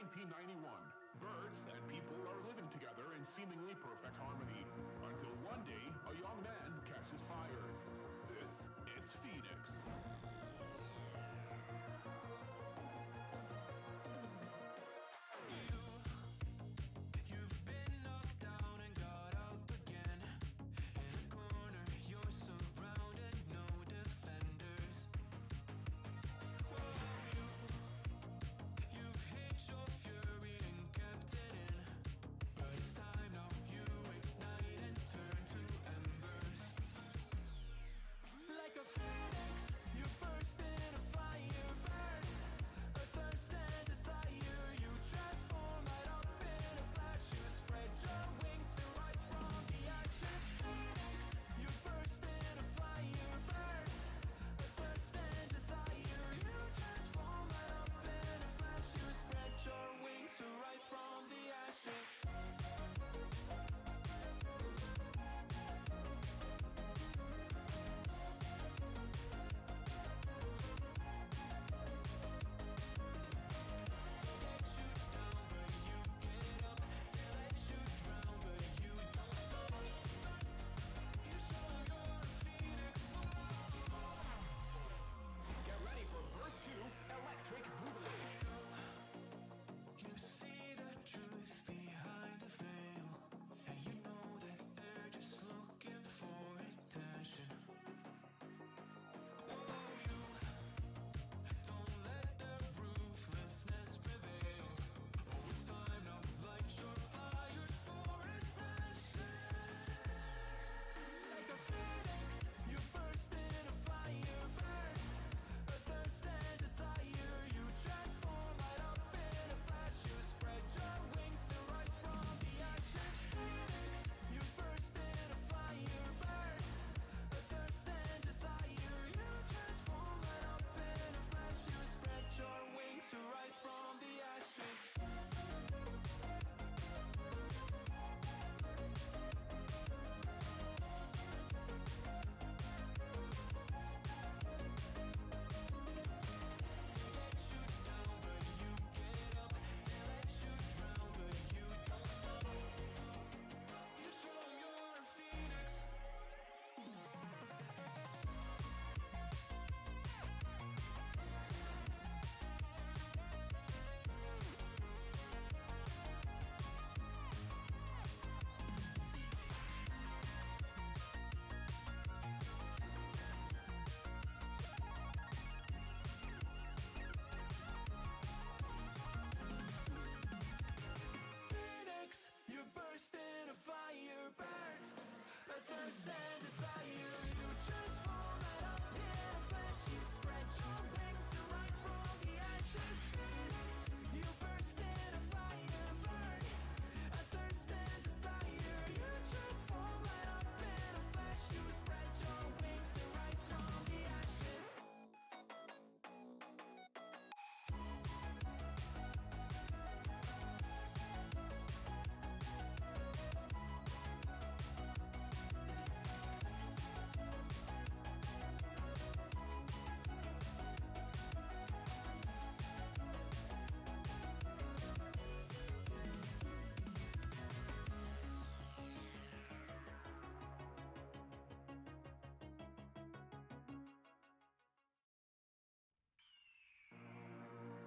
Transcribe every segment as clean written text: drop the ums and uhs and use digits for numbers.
1991. Birds and people are living together in seemingly perfect harmony, until one day a young man catches fire. This is Phoenix.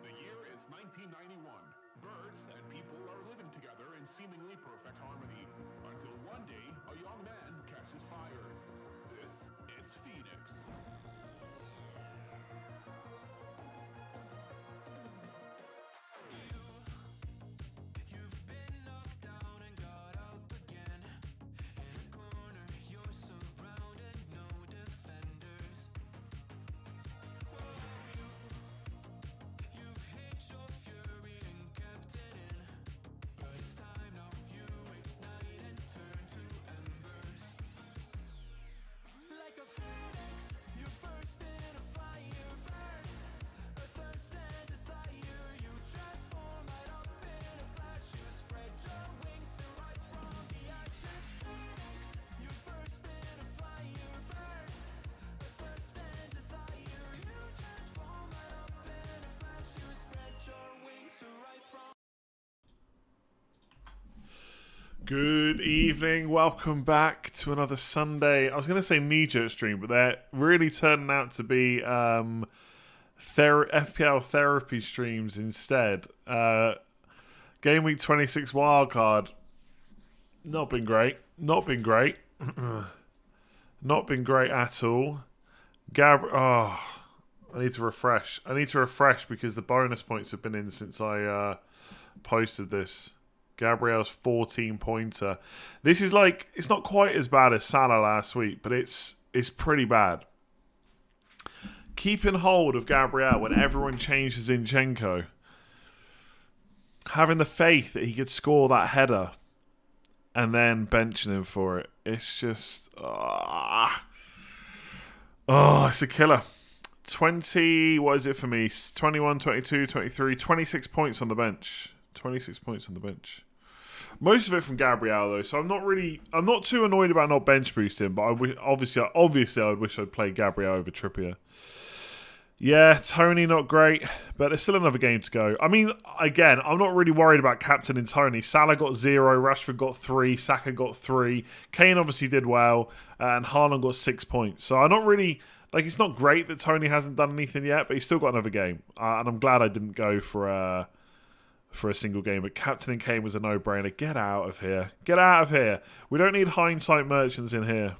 The year is 1991. Birds and people are living together in seemingly perfect harmony, until one day a young man catches fire. This is Phoenix. Like a phoenix, you burn. Good evening, welcome back to another Sunday. I was going to say KNEEJERK stream, but they're really turning out to be FPL therapy streams instead. Gameweek 26 wildcard, not been great. Not been great at all. I need to refresh. Because the bonus points have been in since I posted this. Gabriel's 14-pointer. This is like, it's not quite as bad as Salah last week, but it's pretty bad. Keeping hold of Gabriel when everyone changes Zinchenko. Having the faith that he could score that header and then benching him for it. It's just... it's a killer. 20, what is it for me? 21, 22, 23, 26 points on the bench. 26 points on the bench. Most of it from Gabriel though, so I'm not too annoyed about not bench boosting, but obviously I would wish I'd played Gabriel over Trippier. Yeah, Tony not great, but there's still another game to go. I mean, again, I'm not really worried about captaining Tony. Salah got 0, Rashford got 3, Saka got 3, Kane obviously did well, and Haaland got 6 points. So I'm not really, it's not great that Tony hasn't done anything yet, but he's still got another game. And I'm glad I didn't go for a single game, but captaining Kane was a no-brainer. Get out of here. Get out of here. We don't need hindsight merchants in here.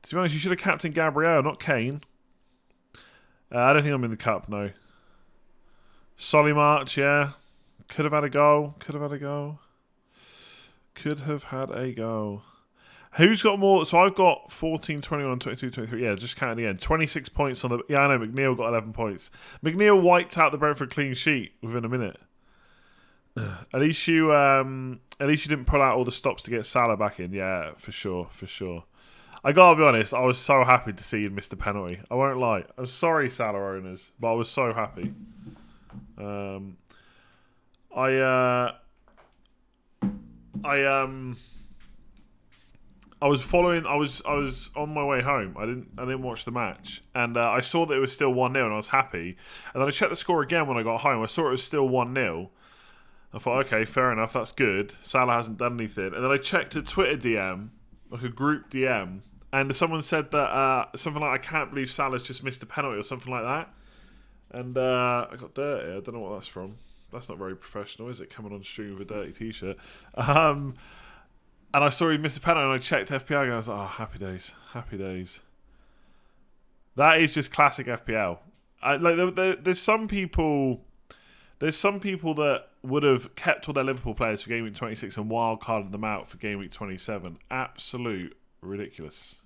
To be honest, you should have captained Gabriel, not Kane. I don't think I'm in the cup, no. Solly March, yeah. Could have had a goal. Who's got more? So I've got 14, 21, 22, 23. Yeah, just counting the end. 26 points on the... Yeah, I know. McNeil got 11 points. McNeil wiped out the Brentford clean sheet within a minute. At least you didn't pull out all the stops to get Salah back in. Yeah, for sure. I gotta be honest, I was so happy to see you miss the penalty. I won't lie. I'm sorry, Salah owners, but I was so happy. I was on my way home. I didn't watch the match, and I saw that it was still 1-0, and I was happy. And then I checked the score again when I got home. I saw it was still 1-0. I thought, okay, fair enough, that's good. Salah hasn't done anything. And then I checked a Twitter DM, like a group DM, and someone said that something like, I can't believe Salah's just missed a penalty or something like that. And I got dirty. I don't know what that's from. That's not very professional, is it? Coming on stream with a dirty t-shirt. And I saw he missed a penalty, and I checked FPL, and I was like, oh, happy days. That is just classic FPL. There's some people that would have kept all their Liverpool players for Game Week 26 and wildcarded them out for Game Week 27. Absolute ridiculous.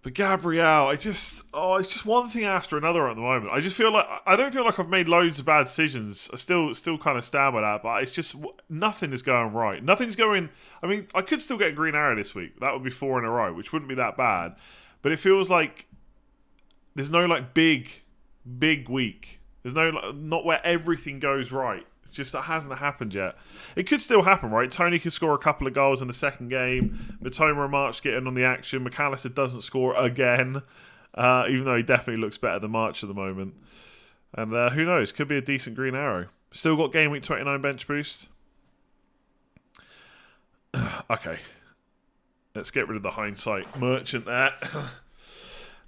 But Gabriel, it's just one thing after another at the moment. I don't feel like I've made loads of bad decisions. I still kind of stand by that, but it's just nothing is going right. Nothing's going. I mean, I could still get a green arrow this week. That would be 4 in a row, which wouldn't be that bad. But it feels like there's no big week. There's not where everything goes right. It's just that hasn't happened yet. It could still happen, right? Tony could score a couple of goals in the second game. Matoma and March get in on the action. McAllister doesn't score again, even though he definitely looks better than March at the moment. And who knows? Could be a decent green arrow. Still got Game Week 29 bench boost. Okay. Let's get rid of the hindsight merchant there.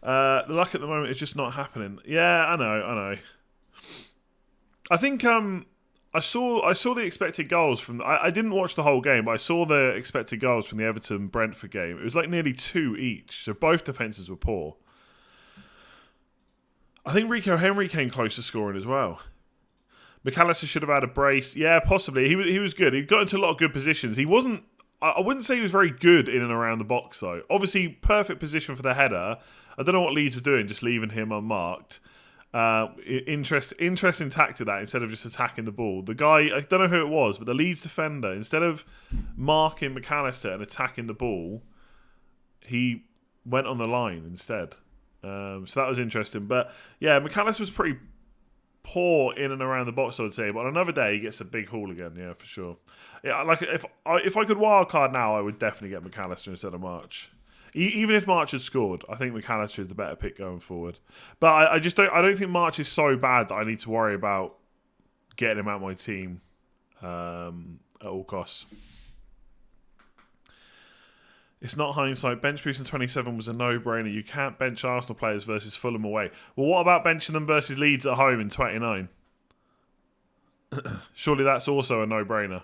The luck at the moment is just not happening. Yeah, I know. I think I saw the expected goals from... I didn't watch the whole game, but I saw the expected goals from the Everton-Brentford game. It was like nearly 2 each, so both defences were poor. I think Rico Henry came close to scoring as well. McAllister should have had a brace. Yeah, possibly. He was good. He got into a lot of good positions. He wasn't... I wouldn't say he was very good in and around the box, though. Obviously, perfect position for the header. I don't know what Leeds were doing, just leaving him unmarked. Interesting tactic that instead of just attacking the ball. The guy, I don't know who it was, but the Leeds defender, instead of marking McAllister and attacking the ball, he went on the line instead. So that was interesting. But yeah, McAllister was pretty poor in and around the box, I would say. But on another day, he gets a big haul again. Yeah, for sure. Yeah, like if I could wildcard now, I would definitely get McAllister instead of March. Even if March had scored, I think McAllister is the better pick going forward. But I don't think March is so bad that I need to worry about getting him out of my team at all costs. It's not hindsight. Bench boost in 27 was a no-brainer. You can't bench Arsenal players versus Fulham away. Well, what about benching them versus Leeds at home in 29? Surely that's also a no-brainer.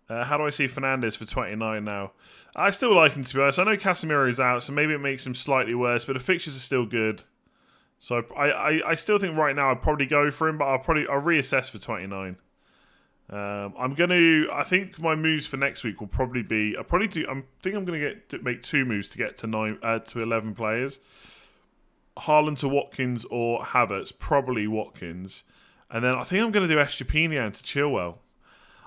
How do I see Fernandes for 29 now? I still like him, to be honest. I know Casemiro is out, so maybe it makes him slightly worse, but the fixtures are still good. So I still think right now I'd probably go for him, but I'll reassess for 29. I think my moves for next week will probably be. I think I'm going to make 2 moves to get to 11 players. Haaland to Watkins or Havertz, probably Watkins, and then I think I'm going to do Estepinian to Chilwell.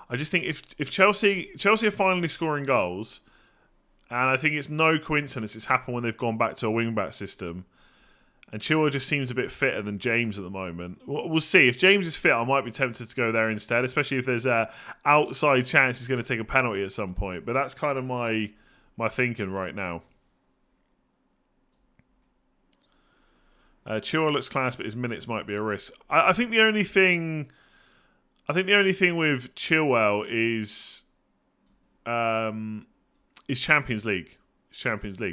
I just think if Chelsea are finally scoring goals, and I think it's no coincidence it's happened when they've gone back to a wing-back system, and Chilwell just seems a bit fitter than James at the moment. We'll see. If James is fit, I might be tempted to go there instead, especially if there's an outside chance he's going to take a penalty at some point. But that's kind of my thinking right now. Chilwell looks class, but his minutes might be a risk. I think the only thing with Chilwell is Champions League.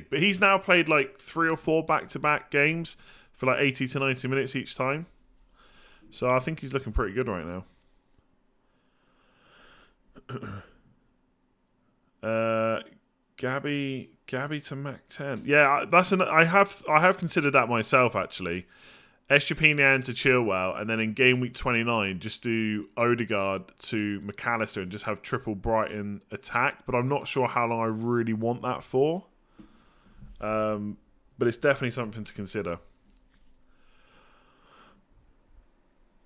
But he's now played like 3 or 4 back-to-back games for like 80 to 90 minutes each time. So I think he's looking pretty good right now. Gabby to Mac 10. Yeah, I have considered that myself actually. Estepinian to Chilwell, and then in game week 29, just do Odegaard to McAllister and just have triple Brighton attack. But I'm not sure how long I really want that for. But it's definitely something to consider.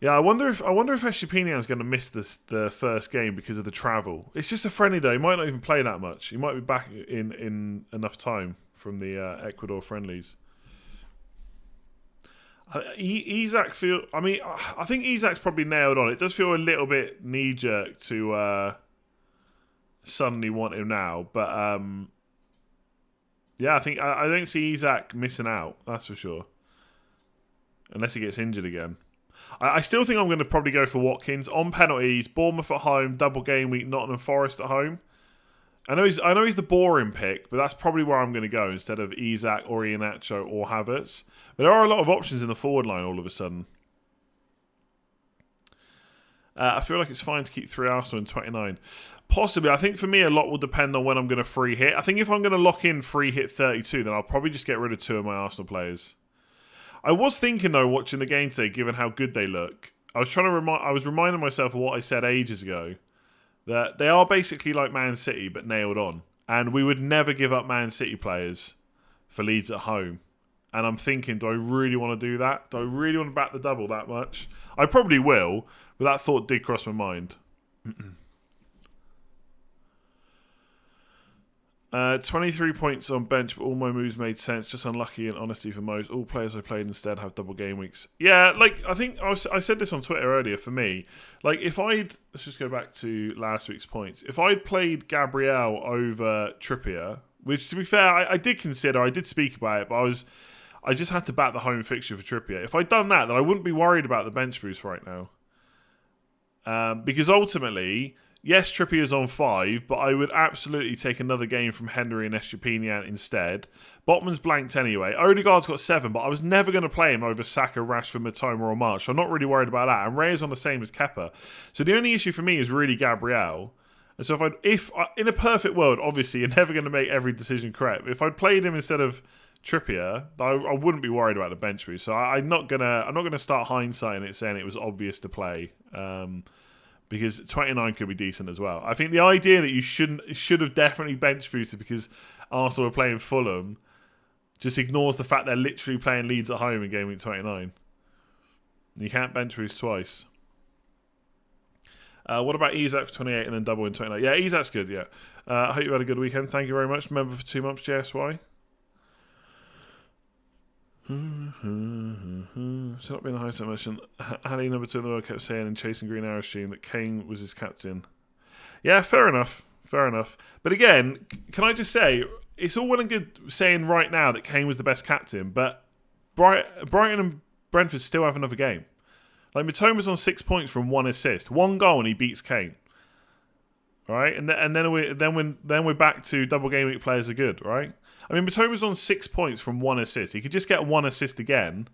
Yeah, I wonder if Estepinian is going to miss the first game because of the travel. It's just a friendly though. He might not even play that much. He might be back in enough time from the Ecuador friendlies. Isak I think Isak's probably nailed on. It does feel a little bit knee-jerk to suddenly want him now, but yeah, I don't see Isak missing out. That's for sure, unless he gets injured again. I still think I'm going to probably go for Watkins on penalties. Bournemouth at home, double game week. Nottingham Forest at home. I know he's the boring pick, but that's probably where I'm going to go instead of Isak or Iheanacho or Havertz. But there are a lot of options in the forward line all of a sudden. I feel like it's fine to keep 3 Arsenal in 29. Possibly. I think for me a lot will depend on when I'm going to free hit. I think if I'm going to lock in free hit 32, then I'll probably just get rid of 2 of my Arsenal players. I was thinking though, watching the game today, given how good they look, I was reminding myself of what I said ages ago. That they are basically like Man City, but nailed on. And we would never give up Man City players for Leeds at home. And I'm thinking, do I really want to do that? Do I really want to back the double that much? I probably will, but that thought did cross my mind. 23 points on bench, but all my moves made sense. Just unlucky and honesty for most. All players I played instead have double game weeks. Yeah, like I think I said this on Twitter earlier. For me, like let's just go back to last week's points. If I'd played Gabriel over Trippier, which to be fair, I did consider, I did speak about it, but I just had to back the home fixture for Trippier. If I'd done that, then I wouldn't be worried about the bench boost right now. Because ultimately, yes, Trippier's on 5, but I would absolutely take another game from Henry and Estepinian instead. Botman's blanked anyway. Odegaard's got 7, but I was never going to play him over Saka, Rashford, Matoma or March, so I'm not really worried about that. And Reyes on the same as Kepa. So the only issue for me is really Gabriel. And so if in a perfect world, obviously you're never going to make every decision correct. But if I'd played him instead of Trippier, I wouldn't be worried about the bench boost. So I'm not gonna start hindsighting it saying it was obvious to play. Because 29 could be decent as well. I think the idea that you should have definitely bench boosted because Arsenal are playing Fulham just ignores the fact they're literally playing Leeds at home in game week 29. You can't bench boost twice. What about Isak for 28 and then double in 29? Yeah, Isak's good, yeah. I hope you had a good weekend. Thank you very much. Remember for 2 months, JSY. It's not been a high submission. Ali number 2 in the world kept saying in Chasing Green Arrow stream that Kane was his captain. Yeah, fair enough. But again, can I just say, it's all well and good saying right now that Kane was the best captain, but Brighton and Brentford still have another game. Like, Mitoma's on 6 points from 1 assist. 1 goal and he beats Kane. Right? And then we're back to double game week players are good, right? I mean, Mitoma's on 6 points from 1 assist. He could just get 1 assist again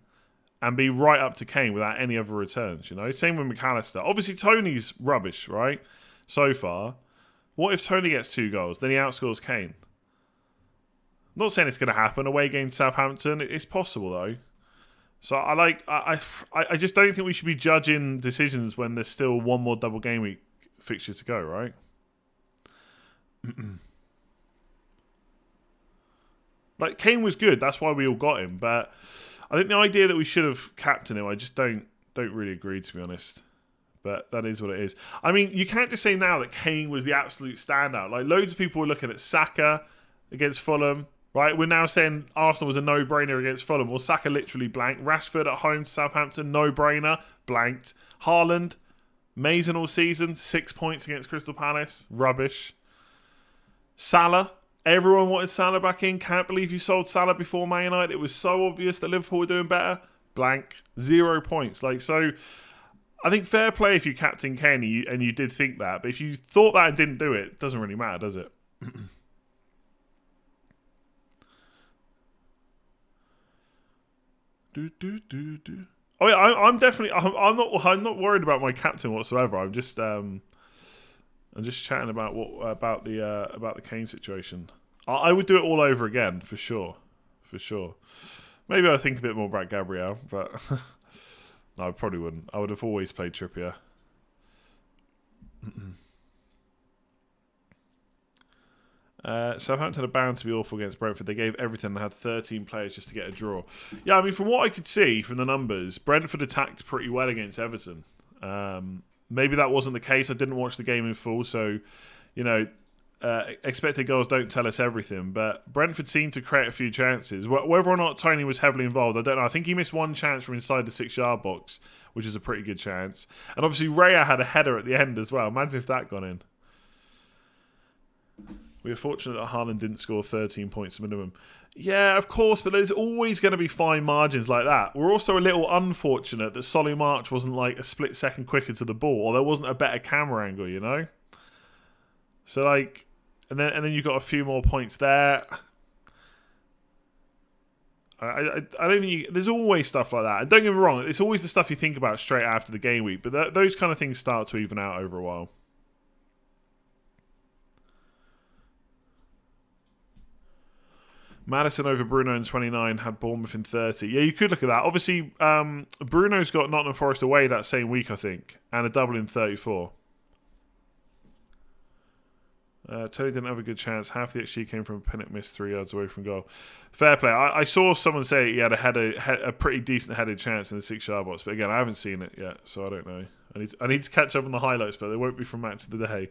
and be right up to Kane without any other returns, you know? Same with McAllister. Obviously, Tony's rubbish, right? So far. What if Tony gets 2 goals? Then he outscores Kane. I'm not saying it's going to happen. Away game to Southampton. It's possible, though. So I just don't think we should be judging decisions when there's still one more double game week fixture to go, right? Like, Kane was good. That's why we all got him. But I think the idea that we should have captained him, I just don't really agree, to be honest. But that is what it is. I mean, you can't just say now that Kane was the absolute standout. Like, loads of people were looking at Saka against Fulham, right? We're now saying Arsenal was a no-brainer against Fulham. Well, Saka literally blanked. Rashford at home to Southampton, no-brainer, blanked. Haaland, amazing all season, 6 points against Crystal Palace, rubbish. Salah, everyone wanted Salah back in. Can't believe you sold Salah before Man United. It was so obvious that Liverpool were doing better. Blank, 0 points. Like, so I think fair play if you captain Kane and you did think that. But if you thought that and didn't do it, it doesn't really matter, does it? Oh yeah, I'm definitely. I'm not worried about my captain whatsoever. I'm just chatting about about the Kane situation. I would do it all over again for sure. Maybe I'd think a bit more about Gabriel, but no, I probably wouldn't. I would have always played Trippier. Southampton are bound to be awful against Brentford. They gave everything and had 13 players just to get a draw. Yeah, I mean, from what I could see from the numbers, Brentford attacked pretty well against Everton. Maybe that wasn't the case. I didn't watch the game in full, so, you know, expected goals don't tell us everything. But Brentford seemed to create a few chances. Whether or not Tony was heavily involved, I don't know. I think he missed 1 chance from inside the 6-yard box, which is a pretty good chance. And obviously, Raya had a header at the end as well. Imagine if that gone in. We were fortunate that Haaland didn't score 13 points minimum. Yeah, of course, but there's always going to be fine margins like that. We're also a little unfortunate that Solly March wasn't like a split second quicker to the ball, or there wasn't a better camera angle, you know? So like, and then you got a few more points there. I don't think there's always stuff like that. And don't get me wrong, it's always the stuff you think about straight after the game week, but those kind of things start to even out over a while. Maddison over Bruno in 29, had Bournemouth in 30. Yeah, you could look at that. Obviously, Bruno's got Nottingham Forest away that same week, I think, and a double in 34. Tony didn't have a good chance. Half the XG came from a Pinnock missed 3 yards away from goal. Fair play. I saw someone say he had a pretty decent headed chance in the 6-yard box, but again, I haven't seen it yet, so I don't know. I need to catch up on the highlights, but they won't be from match of the day.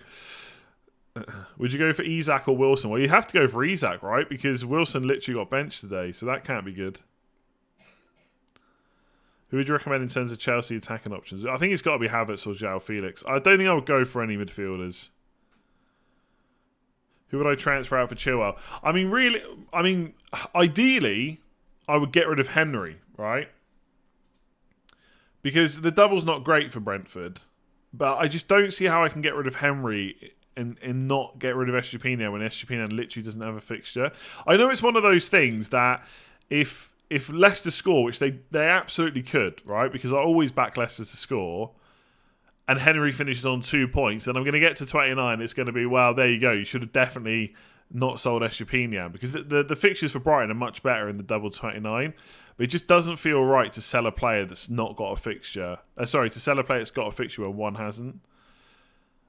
Would you go for Isak or Wilson? Well, you have to go for Isak, right? Because Wilson literally got benched today, so that can't be good. Who would you recommend in terms of Chelsea attacking options? I think it's got to be Havertz or João Felix. I don't think I would go for any midfielders. Who would I transfer out for Chilwell? Ideally, I would get rid of Henry, right? Because the double's not great for Brentford, but I just don't see how I can get rid of Henry and not get rid of Estupinian when Estupinian literally doesn't have a fixture. I know it's one of those things that if Leicester score, which they absolutely could, right? Because I always back Leicester to score, and Henry finishes on 2 points, then I'm going to get to 29. It's going to be, well, there you go. You should have definitely not sold Estupinian, because the fixtures for Brighton are much better in the double 29. But it just doesn't feel right to sell a player that's not got a fixture. To sell a player that's got a fixture where one hasn't.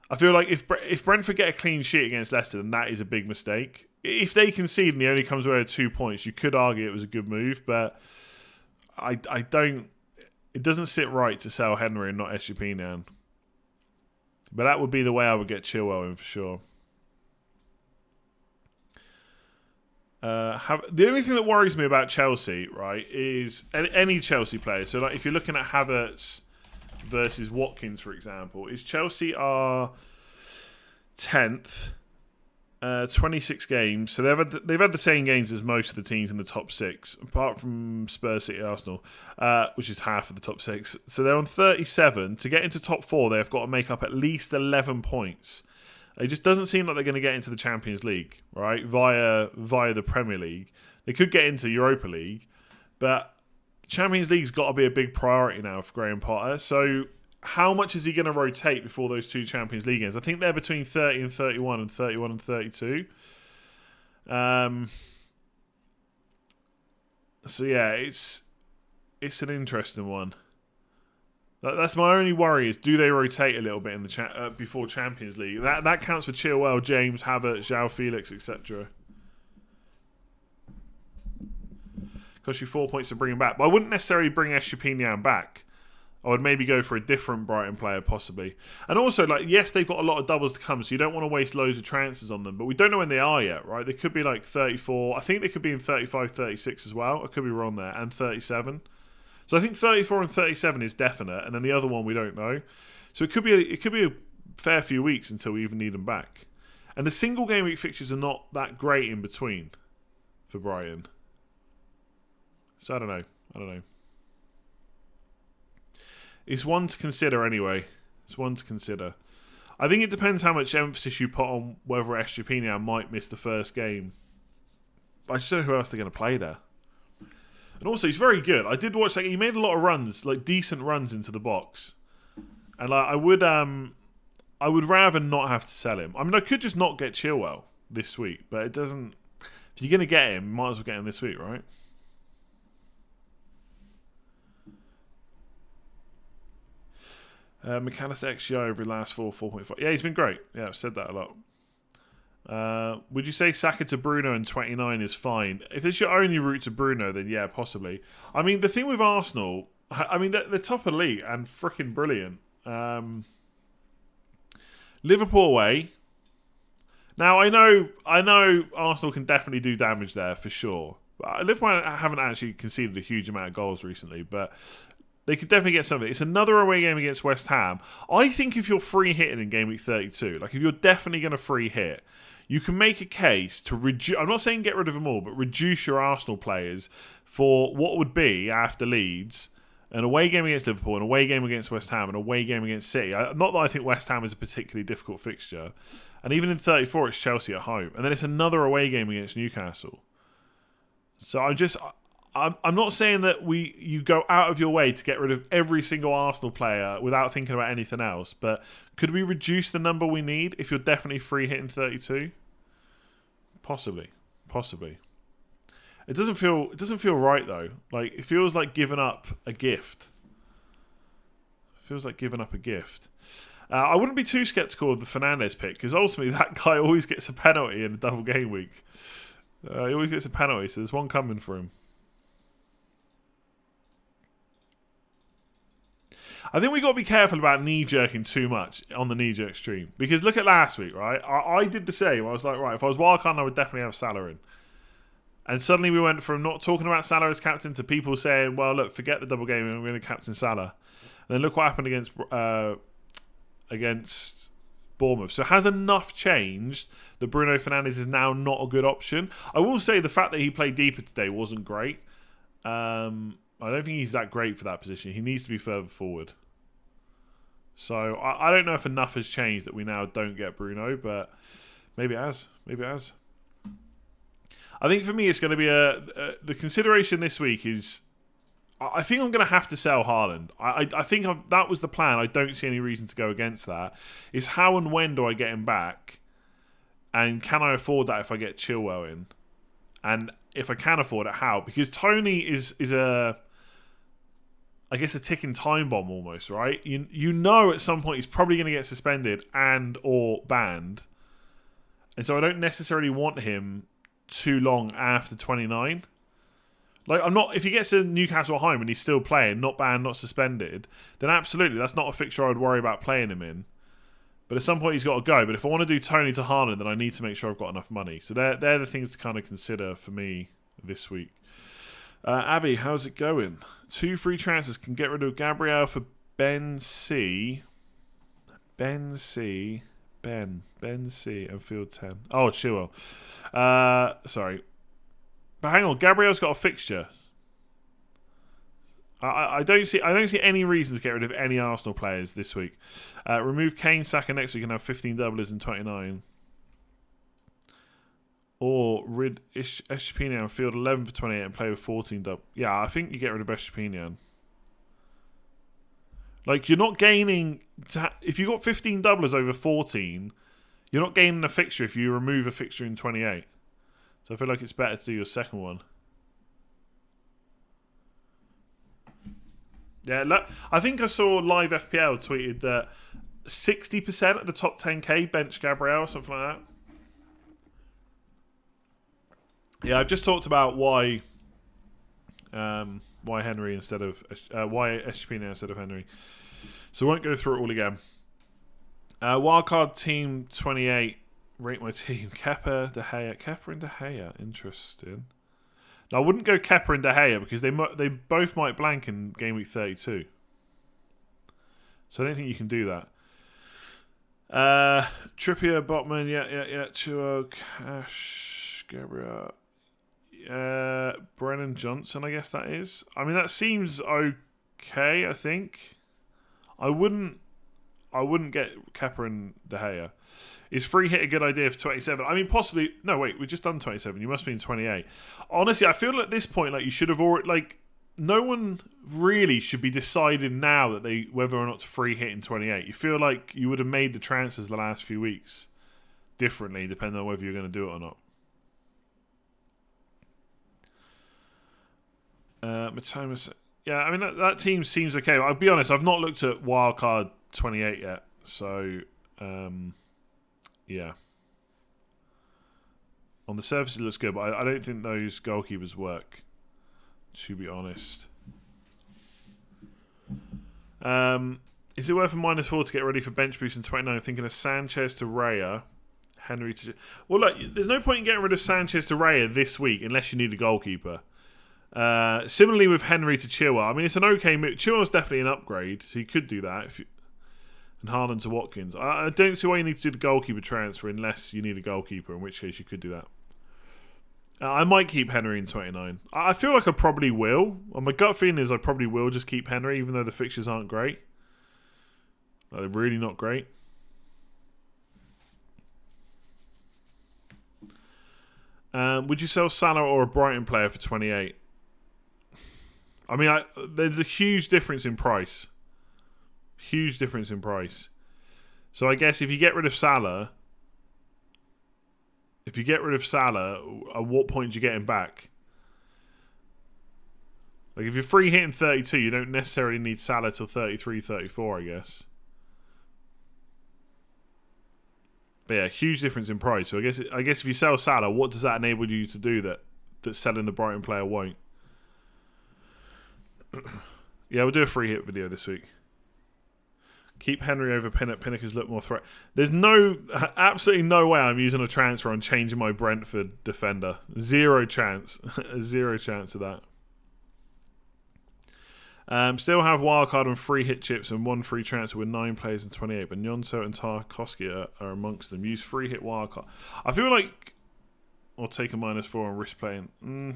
I feel like if Brentford get a clean sheet against Leicester, then that is a big mistake. If they concede and he only comes away with 2 points, you could argue it was a good move, but I don't. It doesn't sit right to sell Henry and not Estupinian. But that would be the way I would get Chilwell in for sure. The only thing that worries me about Chelsea, right, is any Chelsea player. So, like, if you're looking at Havertz versus Watkins, for example, is Chelsea are 10th 26 games. So they've had the same games as most of the teams in the top 6, apart from Spurs, City, Arsenal, which is half of the top 6. So they're on 37. To get into top 4, they've got to make up at least 11 points. It just doesn't seem like they're going to get into the Champions League, right? Via the Premier League. They could get into Europa League, but Champions League's got to be a big priority now for Graham Potter. So how much is he going to rotate before those 2 Champions League games? I think they're between 30 and 31 and 31 and 32. So yeah, it's an interesting one. That's my only worry is, do they rotate a little bit in the before Champions League? That counts for Chilwell, James, Havertz, João Felix, etc. Cost you 4 points to bring him back. But I wouldn't necessarily bring Estupiñán back. I would maybe go for a different Brighton player, possibly. And also, yes, they've got a lot of doubles to come, so you don't want to waste loads of transfers on them. But we don't know when they are yet, right? They could be 34. I think they could be in 35, 36 as well. I could be wrong there. And 37. So I think 34 and 37 is definite. And then the other one we don't know. So it could be a fair few weeks until we even need them back. And the single game week fixtures are not that great in between for Brighton. So I don't know. It's one to consider anyway. It's one to consider. I think it depends how much emphasis you put on whether Estupiñán might miss the first game. But I just don't know who else they're going to play there. And also, he's very good. I did watch he made a lot of runs, decent runs into the box. And I would rather not have to sell him. I mean, I could just not get Chilwell this week, but it doesn't. If you're going to get him, you might as well get him this week, right? McAllister XGI over the last 4.5. Yeah, he's been great. Yeah, I've said that a lot. Would you say Saka to Bruno and 29 is fine? If it's your only route to Bruno, then yeah, possibly. I mean, the thing with Arsenal, they're top of the league and freaking brilliant. Liverpool away. Now, I know Arsenal can definitely do damage there for sure. Liverpool haven't actually conceded a huge amount of goals recently, but they could definitely get something. It's another away game against West Ham. I think if you're free hitting in game week 32, if you're definitely going to free hit, you can make a case to reduce. I'm not saying get rid of them all, but reduce your Arsenal players for what would be, after Leeds, an away game against Liverpool, an away game against West Ham, an away game against City. Not that I think West Ham is a particularly difficult fixture. And even in 34, it's Chelsea at home. And then it's another away game against Newcastle. So I'm not saying that you go out of your way to get rid of every single Arsenal player without thinking about anything else, but could we reduce the number we need if you're definitely free hitting 32? Possibly. It doesn't feel right though. It feels like giving up a gift. I wouldn't be too skeptical of the Fernandes pick, because ultimately that guy always gets a penalty in a double game week. He always gets a penalty, so there's one coming for him. I think we got to be careful about knee-jerking too much on the knee-jerk stream. Because look at last week, right? I did the same. I was like, right, if I was wildcard, I would definitely have Salah in. And suddenly we went from not talking about Salah as captain to people saying, well, look, forget the double game, and we're going to captain Salah. And then look what happened against Bournemouth. So has enough changed that Bruno Fernandes is now not a good option? I will say the fact that he played deeper today wasn't great. I don't think he's that great for that position. He needs to be further forward. So I don't know if enough has changed that we now don't get Bruno, but maybe it has. I think for me it's going to be the consideration this week is I think I'm going to have to sell Haaland. I think that was the plan. I don't see any reason to go against that. It's how and when do I get him back, and can I afford that if I get Chilwell in? And if I can afford it, how? Because Tony is a ticking time bomb almost, right? You know at some point he's probably going to get suspended and or banned. And so I don't necessarily want him too long after 29. If he gets to Newcastle at home and he's still playing, not banned, not suspended, then absolutely, that's not a fixture I would worry about playing him in. But at some point he's got to go. But if I want to do Tony to Haaland, then I need to make sure I've got enough money. So they're the things to kind of consider for me this week. Abby, how's it going? 2 free transfers can get rid of Gabriel for Ben C. Ben C and field 10. Oh, Chilwell. Sorry. But hang on, Gabriel's got a fixture. I don't see any reason to get rid of any Arsenal players this week. Remove Kane, Saka next week and have 15 doublers and 29. Or rid Eshpinian and field 11 for 28 and play with 14 double. Yeah, I think you get rid of Eshpinian. Like, you're not gaining... If you got 15 doublers over 14, you're not gaining a fixture if you remove a fixture in 28. So I feel like it's better to do your second one. Yeah, look, I think I saw Live FPL tweeted that 60% of the top 10k bench Gabriel or something like that. Yeah, I've just talked about why Henry instead of why Eshpina instead of Henry. So I won't go through it all again. Wildcard team 28. Rate my team. Kepa, De Gea. Kepa and De Gea. Interesting. Now, I wouldn't go Kepa and De Gea because they both might blank in game week 32. So I don't think you can do that. Trippier, Botman, yeah. Chuo, Cash, Gabriel. Brennan Johnson, I guess that is. I mean, that seems okay, I think. I wouldn't get Kepa and De Gea. Is free hit a good idea for 27? I mean, possibly. No, wait, we've just done 27. You must be in 28. Honestly, I feel at this point like you should have already. Like, no one really should be deciding now that whether or not to free hit in 28. You feel like you would have made the transfers the last few weeks differently, depending on whether you're going to do it or not. Matomas. Yeah, I mean, that team seems okay. I'll be honest, I've not looked at Wildcard 28 yet. So, yeah. On the surface, it looks good, but I don't think those goalkeepers work, to be honest. Is it worth a -4 to get ready for bench boost in 29? Thinking of Sanchez to Raya, Henry to... Well, look, there's no point in getting rid of Sanchez to Raya this week unless you need a goalkeeper. Similarly with Henry to Chilwell. I mean, it's an okay move. Chilwell's definitely an upgrade, so you could do that. And Haaland to Watkins. I don't see why you need to do the goalkeeper transfer unless you need a goalkeeper, in which case you could do that. I might keep Henry in 29. I feel like I probably will. Well, my gut feeling is I probably will just keep Henry, even though the fixtures aren't great. They're really not great. Would you sell Salah or a Brighton player for 28? I mean, there's a huge difference in price. Huge difference in price. So I guess if you get rid of Salah, at what point do you get him back? Like, if you're free hitting 32, you don't necessarily need Salah till 33, 34, I guess. But yeah, huge difference in price. So I guess if you sell Salah, what does that enable you to do that selling the Brighton player won't? Yeah, we'll do a free hit video this week. Keep Henry over Pinnock. Pinnock's look more threat. There's absolutely no way I'm using a transfer on changing my Brentford defender. Zero chance. Zero chance of that. Still have wildcard and free hit chips and one free transfer with 9 players and 28, but Nyonso and Tarkowski are amongst them. Use free hit wildcard. I feel like I'll take a -4 and risk playing.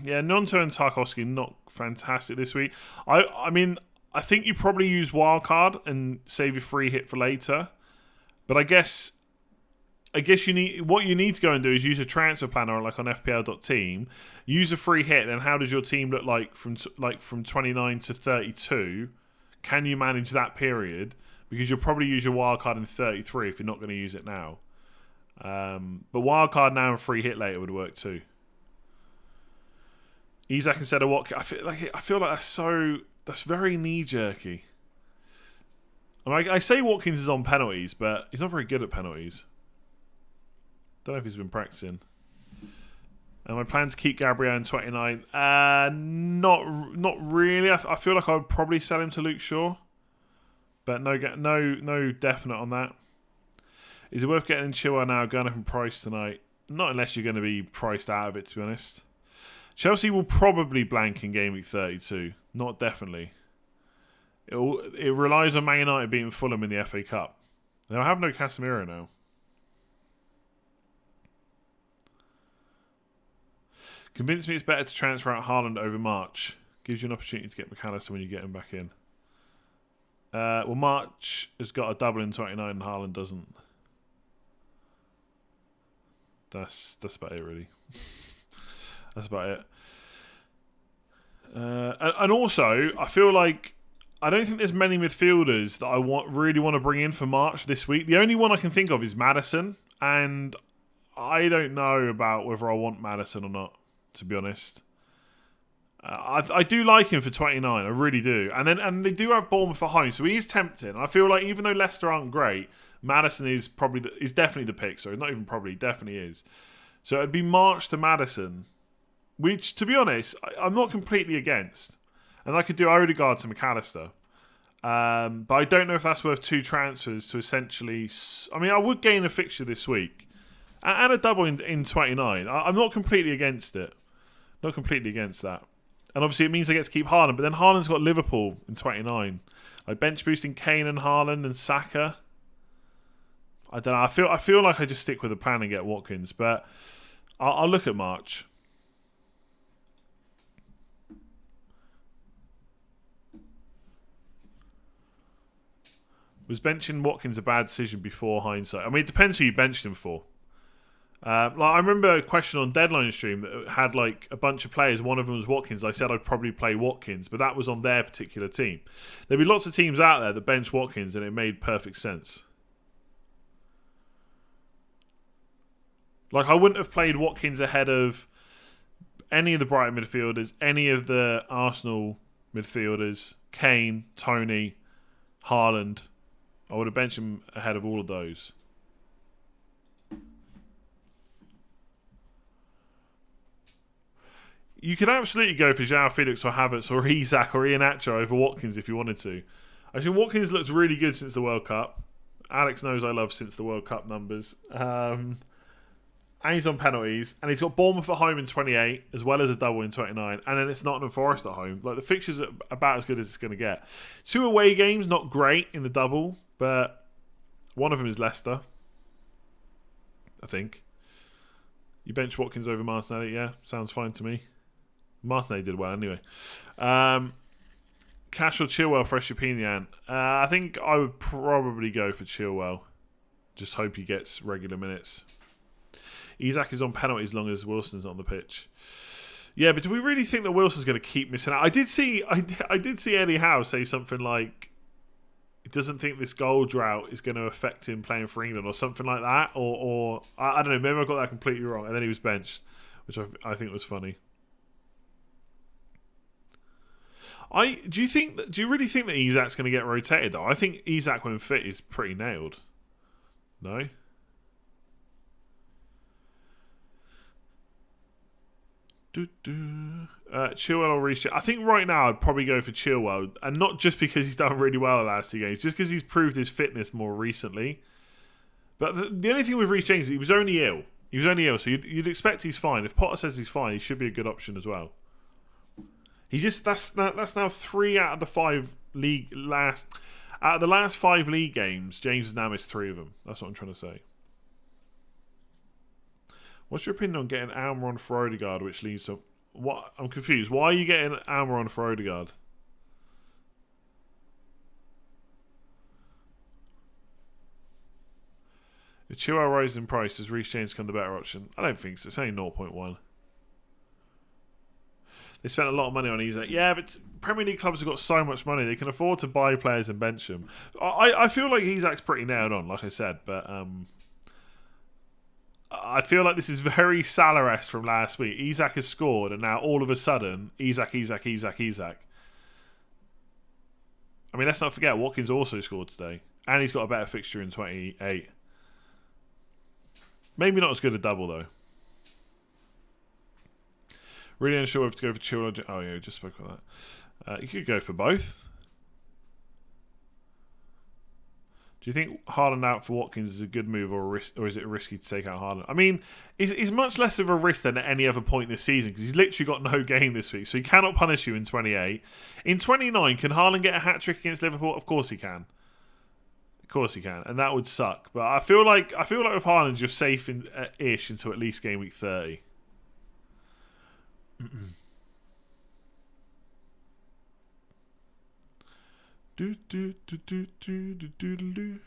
Yeah, Nyonso and Tarkowski not fantastic this week. I mean, I think you probably use wildcard and save your free hit for later. But I guess you need to go and do is use a transfer planner like on FPL.team. Use a free hit, and how does your team look like from 29 to 32? Can you manage that period? Because you'll probably use your wildcard in 33 if you're not going to use it now. But wildcard now and free hit later would work too. Isak instead of Watkins. I feel like that's very knee-jerky. I mean, I say Watkins is on penalties, but he's not very good at penalties. Don't know if he's been practicing. And my plan to keep Gabriel in 29. Not really. I feel like I would probably sell him to Luke Shaw, but no definite on that. Is it worth getting in Chilwell now, going up in price tonight? Not unless you're going to be priced out of it, to be honest. Chelsea will probably blank in game week 32. Not definitely. It relies on Man United beating Fulham in the FA Cup. They'll have no Casemiro now. Convince me it's better to transfer out Haaland over March. Gives you an opportunity to get McAllister when you get him back in. Well, March has got a double in 29 and Haaland doesn't. That's about it, really. That's about it. And also, I feel like I don't think there's many midfielders that I really want to bring in for March this week. The only one I can think of is Maddison, and I don't know about whether I want Maddison or not, to be honest. I do like him for 29, I really do. And they do have Bournemouth at home, so he is tempting. I feel like even though Leicester aren't great, Maddison is definitely the pick. Sorry, not even probably, definitely is. So it'd be March to Maddison, which, to be honest, I'm not completely against. And I could do Odegaard to McAllister. But I don't know if that's worth 2 transfers to essentially... I mean, I would gain a fixture this week. And a double in 29. I'm not completely against it. Not completely against that. And obviously it means I get to keep Haaland. But then Haaland's got Liverpool in 29. Like bench boosting Kane and Haaland and Saka. I don't know. I feel like I just stick with the plan and get Watkins. But I'll look at March. Was benching Watkins a bad decision before hindsight? I mean, it depends who you benched him for. I remember a question on Deadline Stream that had like a bunch of players. One of them was Watkins. I said I'd probably play Watkins, but that was on their particular team. There'd be lots of teams out there that bench Watkins, and it made perfect sense. Like, I wouldn't have played Watkins ahead of any of the Brighton midfielders, any of the Arsenal midfielders, Kane, Tony, Haaland. I would have benched him ahead of all of those. You could absolutely go for João Felix or Havertz or Isak or Iheanacho over Watkins if you wanted to. Actually, Watkins looks really good since the World Cup. Alex knows I love since the World Cup numbers. And he's on penalties. And he's got Bournemouth at home in 28, as well as a double in 29. And then it's Nottingham Forest at home. Like, the fixtures are about as good as it's going to get. 2 away games, not great in the double. But one of them is Leicester, I think. You bench Watkins over Martinelli, yeah, sounds fine to me. Martinelli did well anyway. Cash or Chilwell for Eshapinian? I think I would probably go for Chilwell. Just hope he gets regular minutes. Isak is on penalty as long as Wilson's not on the pitch. Yeah, but do we really think that Wilson's going to keep missing out? I did see Eddie Howe say something like he doesn't think this goal drought is going to affect him playing for England or something like that. Or I don't know, maybe I got that completely wrong. And then he was benched, which I think was funny. Do you really think that Isak's going to get rotated though? I think Isak when fit is pretty nailed. No? Chilwell or Reece. I think right now I'd probably go for Chilwell, and not just because he's done really well the last 2 games, just because he's proved his fitness more recently. But the only thing with Reece James is he was only ill. So you'd expect he's fine. If Potter says he's fine, he should be a good option as well. That's now 3 out of the 5 league last. Out of the last 5 league games, James has now missed 3 of them. That's what I'm trying to say. What's your opinion on getting Almiron for Odegaard, which leads to what? I'm confused. Why are you getting Almiron for Odegaard? If Chilwell rises in price, does Reece James become the better option? I don't think so. It's only 0.1. They spent a lot of money on Isak. Yeah, but Premier League clubs have got so much money. They can afford to buy players and bench them. I feel like Isak's pretty nailed on, like I said. But I feel like this is very Salah-esque from last week. Isak has scored, and now all of a sudden, Isak. I mean, let's not forget, Watkins also scored today. And he's got a better fixture in 28. Maybe not as good a double, though. Really unsure if to go for Chilwell. Oh, yeah, we just spoke about that. You could go for both. Do you think Haaland out for Watkins is a good move or a risk, or is it risky to take out Haaland? I mean, it's much less of a risk than at any other point this season because he's literally got no game this week, so he cannot punish you in 28. In 29, can Haaland get a hat-trick against Liverpool? Of course he can. Of course he can, and that would suck. But I feel like with Haaland, you're safe ish until at least game week 30. Do do do do do do do do.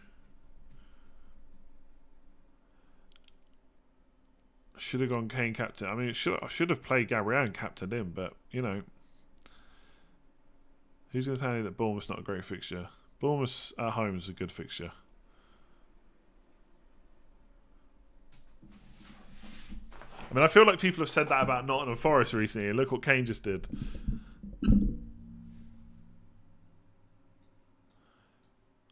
Should have gone Kane captain. I mean, I should have played Gabriel and captained him, but you know, who's going to tell you that Bournemouth's not a great fixture? Bournemouth at home is a good fixture. I mean, I feel like people have said that about Nottingham Forest recently. Look what Kane just did.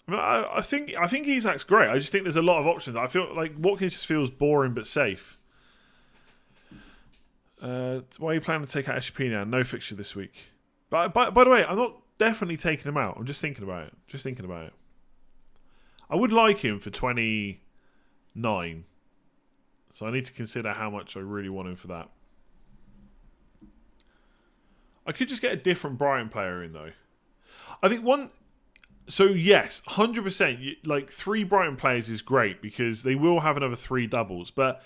I mean, I think Isak's great. I just think there's a lot of options. I feel like Watkins just feels boring but safe. Why are you planning to take out Eshpina? No fixture this week. But by the way, I'm not definitely taking him out. I'm just thinking about it. I would like him for 29. So I need to consider how much I really want him for that. I could just get a different Brighton player in though. I think one. So yes, 100%. Like 3 Brighton players is great because they will have another 3 doubles. But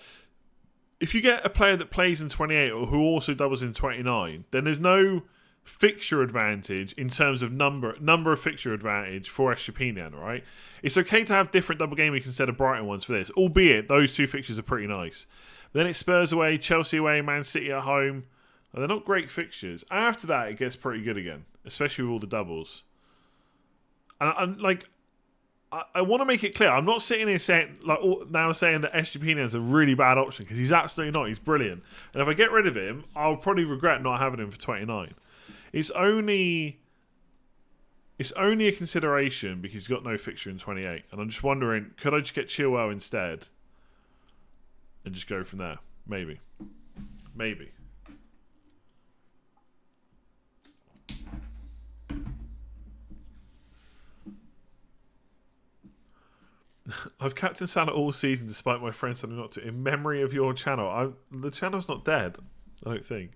if you get a player that plays in 28 or who also doubles in 29, then there's no fixture advantage in terms of number of fixture advantage for Eshpinian, right? It's okay to have different double game weeks instead of Brighton ones for this, albeit those 2 fixtures are pretty nice. But then it's Spurs away, Chelsea away, Man City at home. And they're not great fixtures. After that, it gets pretty good again, especially with all the doubles. And I want to make it clear. I'm not sitting here saying that Eshpinian is a really bad option because he's absolutely not. He's brilliant. And if I get rid of him, I'll probably regret not having him for 29. It's only a consideration because he's got no fixture in 28. And I'm just wondering, could I just get Chilwell instead and just go from there? Maybe. I've captained Salah all season despite my friends telling me not to. In memory of your channel. The channel's not dead, I don't think.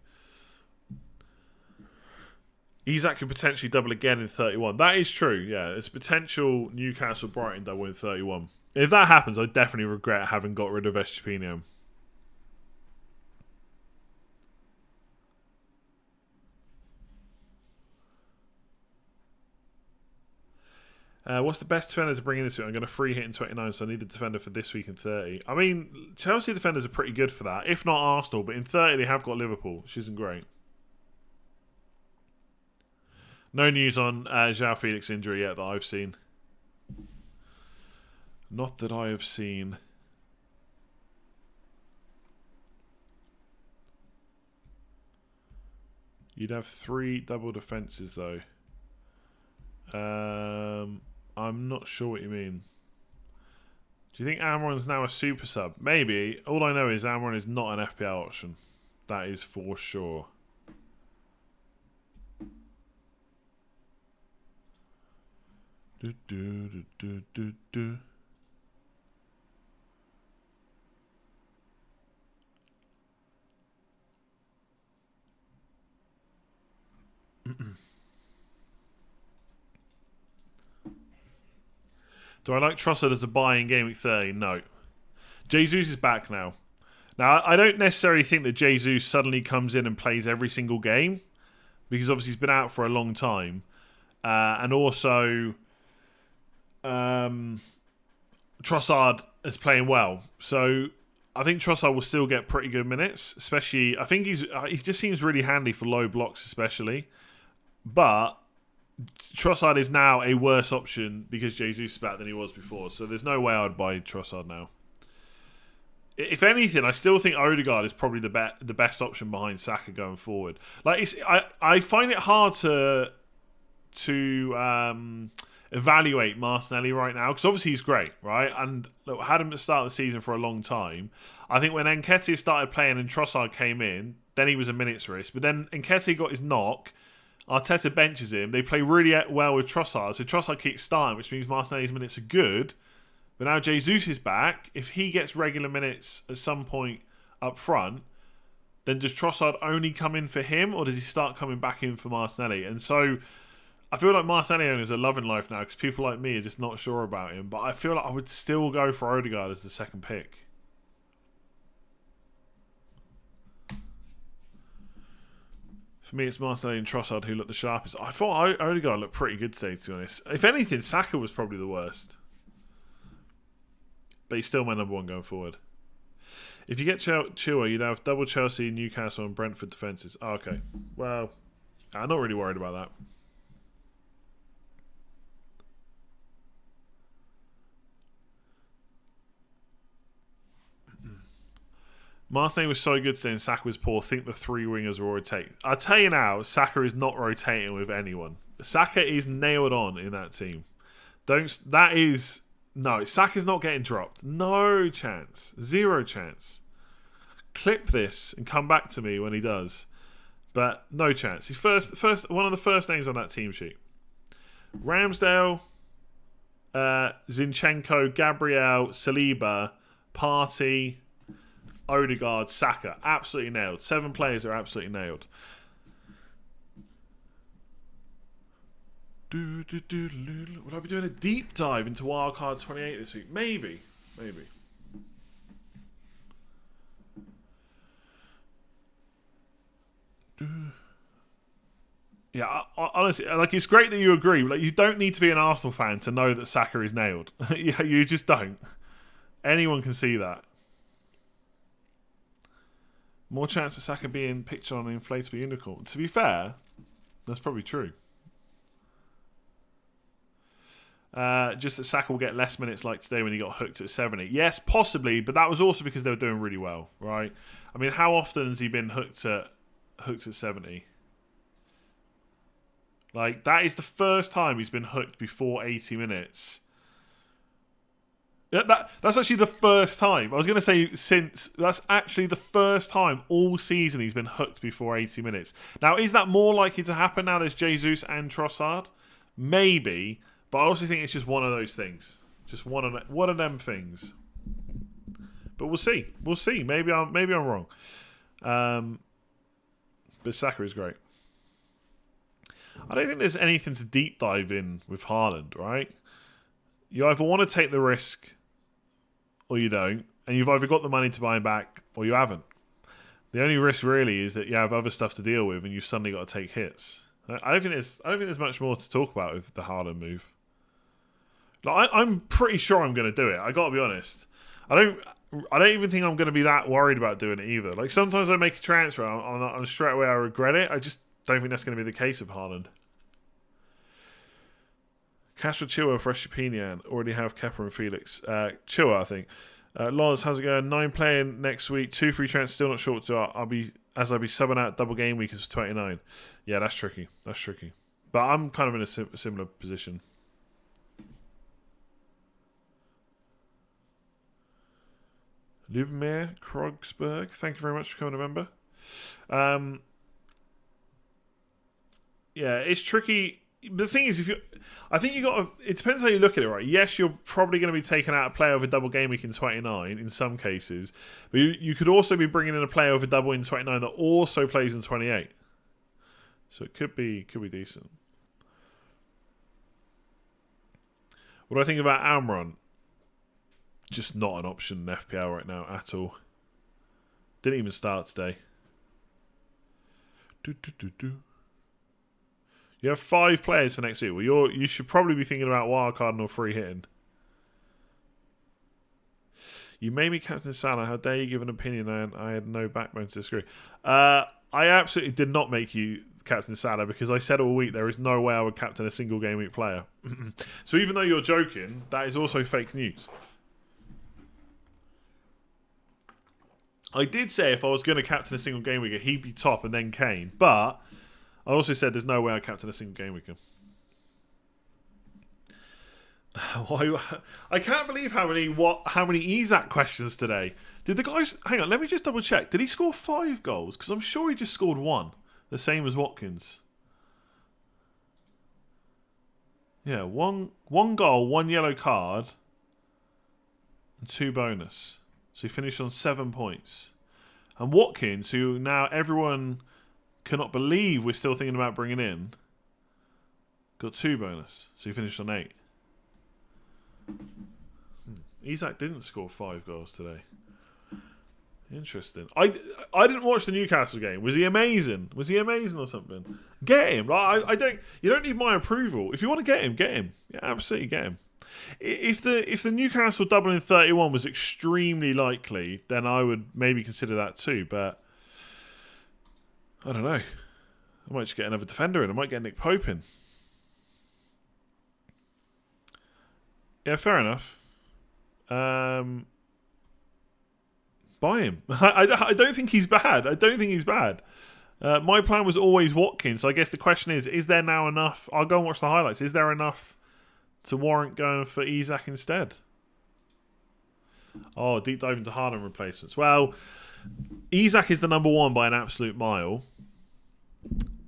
Isak could potentially double again in 31. That is true, yeah. It's potential Newcastle-Brighton double in 31. If that happens, I definitely regret having got rid of Eshpinian. What's the best defender to bring in this week? I'm going to free hit in 29, so I need the defender for this week in 30. I mean, Chelsea defenders are pretty good for that. If not Arsenal, but in 30 they have got Liverpool, which isn't great. No news on João Felix injury yet that I've seen. Not that I have seen. You'd have 3 double defences though. I'm not sure what you mean. Do you think Amaron's now a super sub? Maybe. All I know is Amaron is not an FPL option. That is for sure. Do do do do do do. Do I like Trossard as a buy in Game Week 30? No. Jesus is back now. Now, I don't necessarily think that Jesus suddenly comes in and plays every single game because obviously he's been out for a long time. And also, Trossard is playing well. So I think Trossard will still get pretty good minutes, especially, I think he just seems really handy for low blocks especially. But Trossard is now a worse option because Jesus is back than he was before. So there's no way I'd buy Trossard now. If anything, I still think Odegaard is probably the best option behind Saka going forward. Like I find it hard to evaluate Martinelli right now because obviously he's great, right? And look, had him at the start of the season for a long time. I think when Nketiah started playing and Trossard came in, then he was a minutes risk. But then Nketiah got his knock. Arteta benches him. They play really well with Trossard. So Trossard keeps starting, which means Martinelli's minutes are good. But now Jesus is back. If he gets regular minutes at some point up front, then does Trossard only come in for him or does he start coming back in for Martinelli? And so I feel like Martinelli owners are loving life now because people like me are just not sure about him. But I feel like I would still go for Odegaard as the second pick. For me, it's Martinelli and Trossard who look the sharpest. I thought Odegaard looked pretty good today, to be honest. If anything, Saka was probably the worst. But he's still my number one going forward. If you get Chua, you'd have double Chelsea, Newcastle and Brentford defences. Oh, okay. Well, I'm not really worried about that. Martinelli was so good today and Saka was poor. I think the three wingers will rotate. I'll tell you now, Saka is not rotating with anyone. Saka is nailed on in that team. No, Saka's not getting dropped. No chance. Zero chance. Clip this and come back to me when he does. But no chance. He's one of the first names on that team sheet. Ramsdale, Zinchenko, Gabriel, Saliba, Partey, Odegaard, Saka. Absolutely nailed. 7 players are absolutely nailed. Would I be doing a deep dive into Wildcard 28 this week? Maybe. Yeah, honestly, like, it's great that you agree. Like, you don't need to be an Arsenal fan to know that Saka is nailed. You just don't. Anyone can see that. More chance of Saka being pictured on an inflatable unicorn. To be fair, that's probably true. Just that Saka will get less minutes like today when he got hooked at 70. Yes, possibly, but that was also because they were doing really well, right? I mean, how often has he been hooked at 70? Like, that is the first time he's been hooked before 80 minutes. That's actually the first time. I was going to say that's actually the first time all season he's been hooked before 80 minutes. Now, is that more likely to happen now there's Jesus and Trossard? Maybe, but I also think it's just one of those things. Just one of them things. But we'll see. We'll see. Maybe I'm wrong. But Saka is great. I don't think there's anything to deep dive in with Haaland, right? You either want to take the risk or you don't, and you've either got the money to buy him back or you haven't. The only risk really is that you have other stuff to deal with and you've suddenly got to take hits. I don't think there's much more to talk about with the Haaland move. Like, I'm pretty sure I'm going to do it. I got to be honest. I don't even think I'm going to be that worried about doing it either. Like, sometimes I make a transfer and straight away I regret it. I just don't think that's going to be the case with Haaland. Castro, Chua, Fresh Opinion already have Kepa and Felix. Chua, I think. Loz, how's it going? 9 playing next week. 2 free transfers, still not short. So I'll be subbing out double game week as 29. Yeah, that's tricky. But I'm kind of in a similar position. Lubomir Krogsberg, thank you very much for becoming a member. Yeah, it's tricky. The thing is, I think it depends how you look at it, right? Yes, you're probably going to be taking out a player over double game week in 29 in some cases, but you could also be bringing in a player over double in 29 that also plays in 28. So it could be decent. What do I think about Almiron? Just not an option in FPL right now at all. Didn't even start today. You have 5 players for next week. Well, you should probably be thinking about wildcarding or free hitting. You made me Captain Salah. How dare you give an opinion? I had no backbone to disagree. I absolutely did not make you Captain Salah because I said all week there is no way I would captain a single game week player. So even though you're joking, that is also fake news. I did say if I was going to captain a single game weeker, he'd be top and then Kane. But I also said there's no way I'd captain a single game weeker. I can't believe how many Isaac questions today. Did the guys... Hang on, let me just double check. Did he score 5 goals? Because I'm sure he just scored 1. The same as Watkins. Yeah, one goal, 1 yellow card, and 2 bonus. So he finished on 7 points. And Watkins, who now everyone cannot believe we're still thinking about bringing in, got 2 bonus. So he finished on 8. Isaac didn't score 5 goals today. Interesting. I didn't watch the Newcastle game. Was he amazing? Was he amazing or something? Get him. Like, I don't. You don't need my approval. If you want to get him, get him. Yeah, absolutely get him. If the Newcastle double in 31 was extremely likely, then I would maybe consider that too. But I don't know. I might just get another defender in. I might get Nick Pope in. Yeah, fair enough. Buy him. I don't think he's bad. I don't think he's bad. My plan was always Watkins. So I guess the question is there now enough? I'll go and watch the highlights. Is there enough to warrant going for Isak instead? Oh, deep dive into Haaland replacements. Well, Isak is the number one by an absolute mile.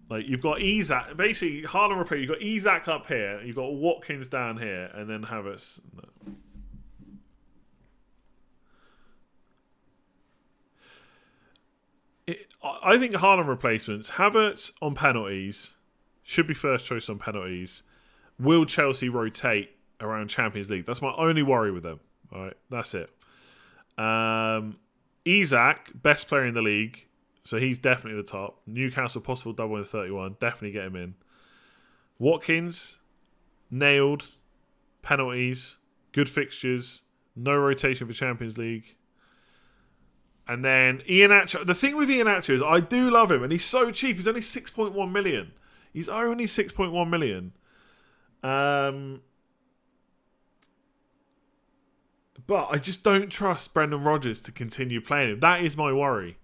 Like, you've got Isak. Basically, Haaland replace. You've got Isak up here. You've got Watkins down here. And then Havertz. No. I think Haaland replacements, Havertz on penalties, should be first choice on penalties. Will Chelsea rotate around Champions League? That's my only worry with them. All right, that's it. Isak, best player in the league, so he's definitely the top. Newcastle possible double in 31, definitely get him in. Watkins, nailed, penalties, good fixtures, no rotation for Champions League. And then Iheanacho. The thing with Iheanacho is I do love him, and he's so cheap. He's only 6.1 million. He's only 6.1 million. But I just don't trust Brendan Rodgers to continue playing him. That is my worry.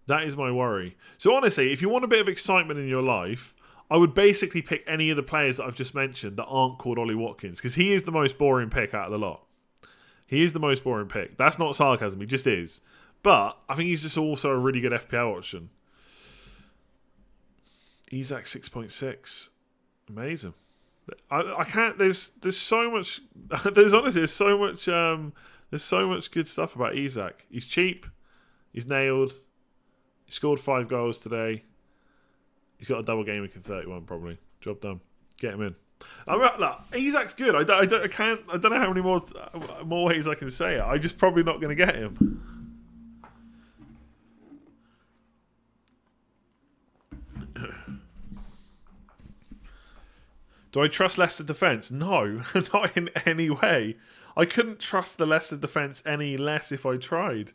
That is my worry. So honestly, if you want a bit of excitement in your life, I would basically pick any of the players that I've just mentioned that aren't called Ollie Watkins, because he is the most boring pick out of the lot. He is the most boring pick. That's not sarcasm. He just is. But I think he's just also a really good FPL option. Isak 6.6. Amazing. I can't. There's so much. There's so much good stuff about Isak. He's cheap. He's nailed. He scored 5 goals today. He's got a double game week in 31 probably. Job done. Get him in. Look, Isak's good. I don't know how many more ways I can say it. I'm just probably not going to get him. Do I trust Leicester defence? No, not in any way. I couldn't trust the Leicester defence any less if I tried.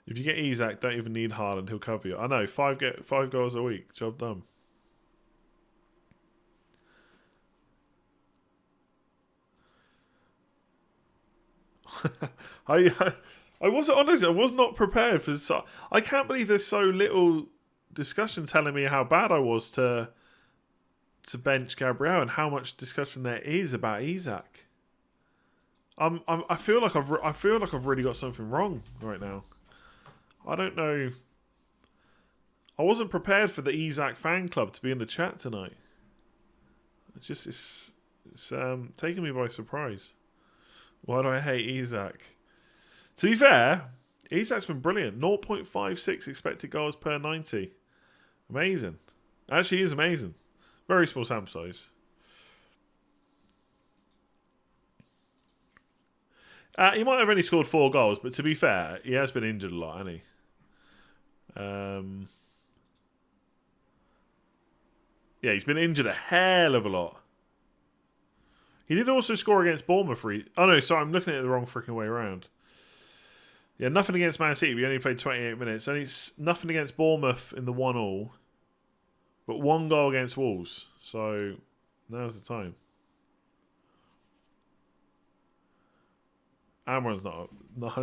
If you get Isak, don't even need Haaland. He'll cover you. I know. 5 goals a week. Job done. I was not prepared for this. I can't believe there's so little discussion telling me how bad I was to bench Gabriel and how much discussion there is about Isak. I feel like I've really got something wrong right now. I don't know. I wasn't prepared for the Isak fan club to be in the chat tonight. It's taking me by surprise. Why do I hate Isak? To be fair, Isak's been brilliant. 0.56 expected goals per 90. Amazing. Actually, he is amazing. Very small sample size. He might have only scored 4 goals, but to be fair, he has been injured a lot, hasn't he? Yeah, he's been injured a hell of a lot. He did also score against Bournemouth. Oh no, sorry, I'm looking at it the wrong freaking way around. Yeah, nothing against Man City. We only played 28 minutes. Only nothing against Bournemouth in the 1-1. But 1 goal against Wolves. So, now's the time. Amron's not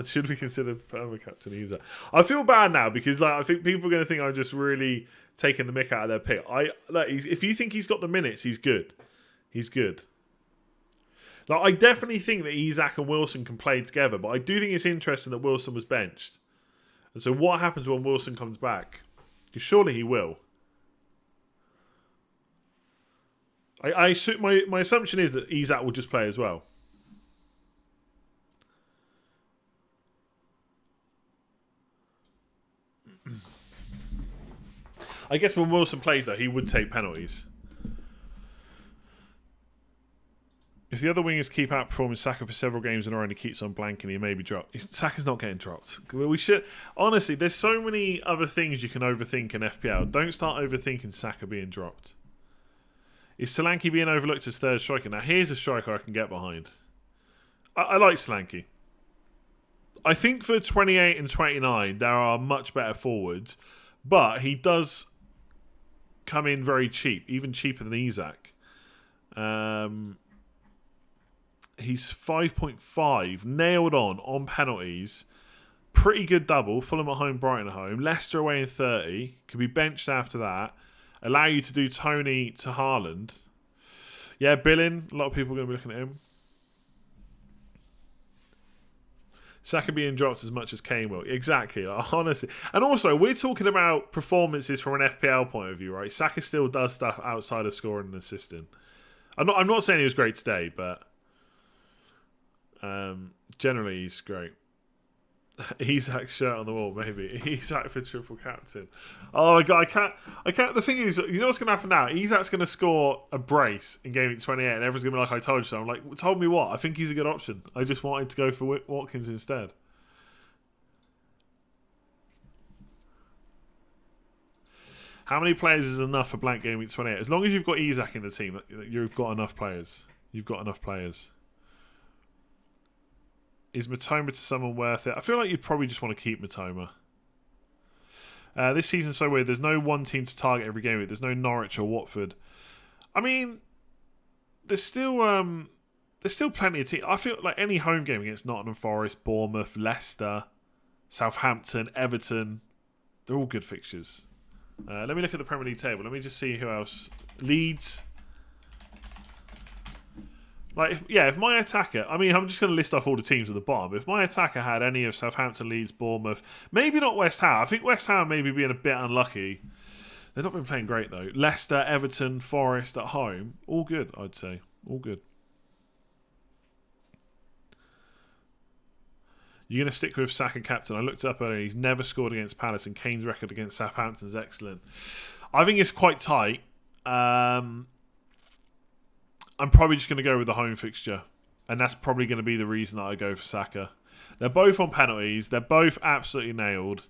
should be considered perma-captain either. I feel bad now because I think people are going to think I'm just really taking the mick out of their pick. If you think he's got the minutes, he's good. He's good. I definitely think that Isak and Wilson can play together, but I do think it's interesting that Wilson was benched. And so what happens when Wilson comes back? Because surely he will. My assumption is that Isak will just play as well. I guess when Wilson plays, though, he would take penalties. If the other wingers keep outperforming Saka for several games in a row and he keeps on blanking, he may be dropped. Saka's not getting dropped. We should honestly. There's so many other things you can overthink in FPL. Don't start overthinking Saka being dropped. Is Solanke being overlooked as third striker? Now here's a striker I can get behind. I like Solanke. I think for 28 and 29 there are much better forwards, but he does come in very cheap, even cheaper than Isak. He's 5.5, nailed on penalties. Pretty good double. Fulham at home, Brighton at home. Leicester away in 30. Could be benched after that. Allow you to do Tony to Haaland. Yeah, Billing. A lot of people are going to be looking at him. Saka being dropped as much as Kane will. Exactly, honestly. And also, we're talking about performances from an FPL point of view, right? Saka still does stuff outside of scoring and assisting. I'm not saying he was great today, but generally he's great. Isak's shirt on the wall, maybe. Isak for triple captain. Oh my god, I can't. The thing is, you know what's going to happen now? Isak's going to score a brace in Game Week 28, and everyone's going to be like, I told you so. I'm like, told me what? I think he's a good option. I just wanted to go for Watkins instead. How many players is enough for blank Game Week 28? As long as you've got Isak in the team, you've got enough players. You've got enough players. Is Matoma to someone worth it? I feel like you'd probably just want to keep Matoma. This season's so weird. There's no one team to target every game week. There's no Norwich or Watford. I mean, there's still plenty of teams. I feel like any home game against Nottingham Forest, Bournemouth, Leicester, Southampton, Everton, they're all good fixtures. Let me look at the Premier League table. Let me just see who else. Leeds. Like, if my attacker... I mean, I'm just going to list off all the teams at the bottom. If my attacker had any of Southampton, Leeds, Bournemouth... Maybe not West Ham. I think West Ham maybe being a bit unlucky. They've not been playing great, though. Leicester, Everton, Forest at home. All good, I'd say. All good. You're going to stick with Saka captain. I looked up earlier. He's never scored against Palace, and Kane's record against Southampton is excellent. I think it's quite tight. I'm probably just going to go with the home fixture. And that's probably going to be the reason that I go for Saka. They're both on penalties. They're both absolutely nailed.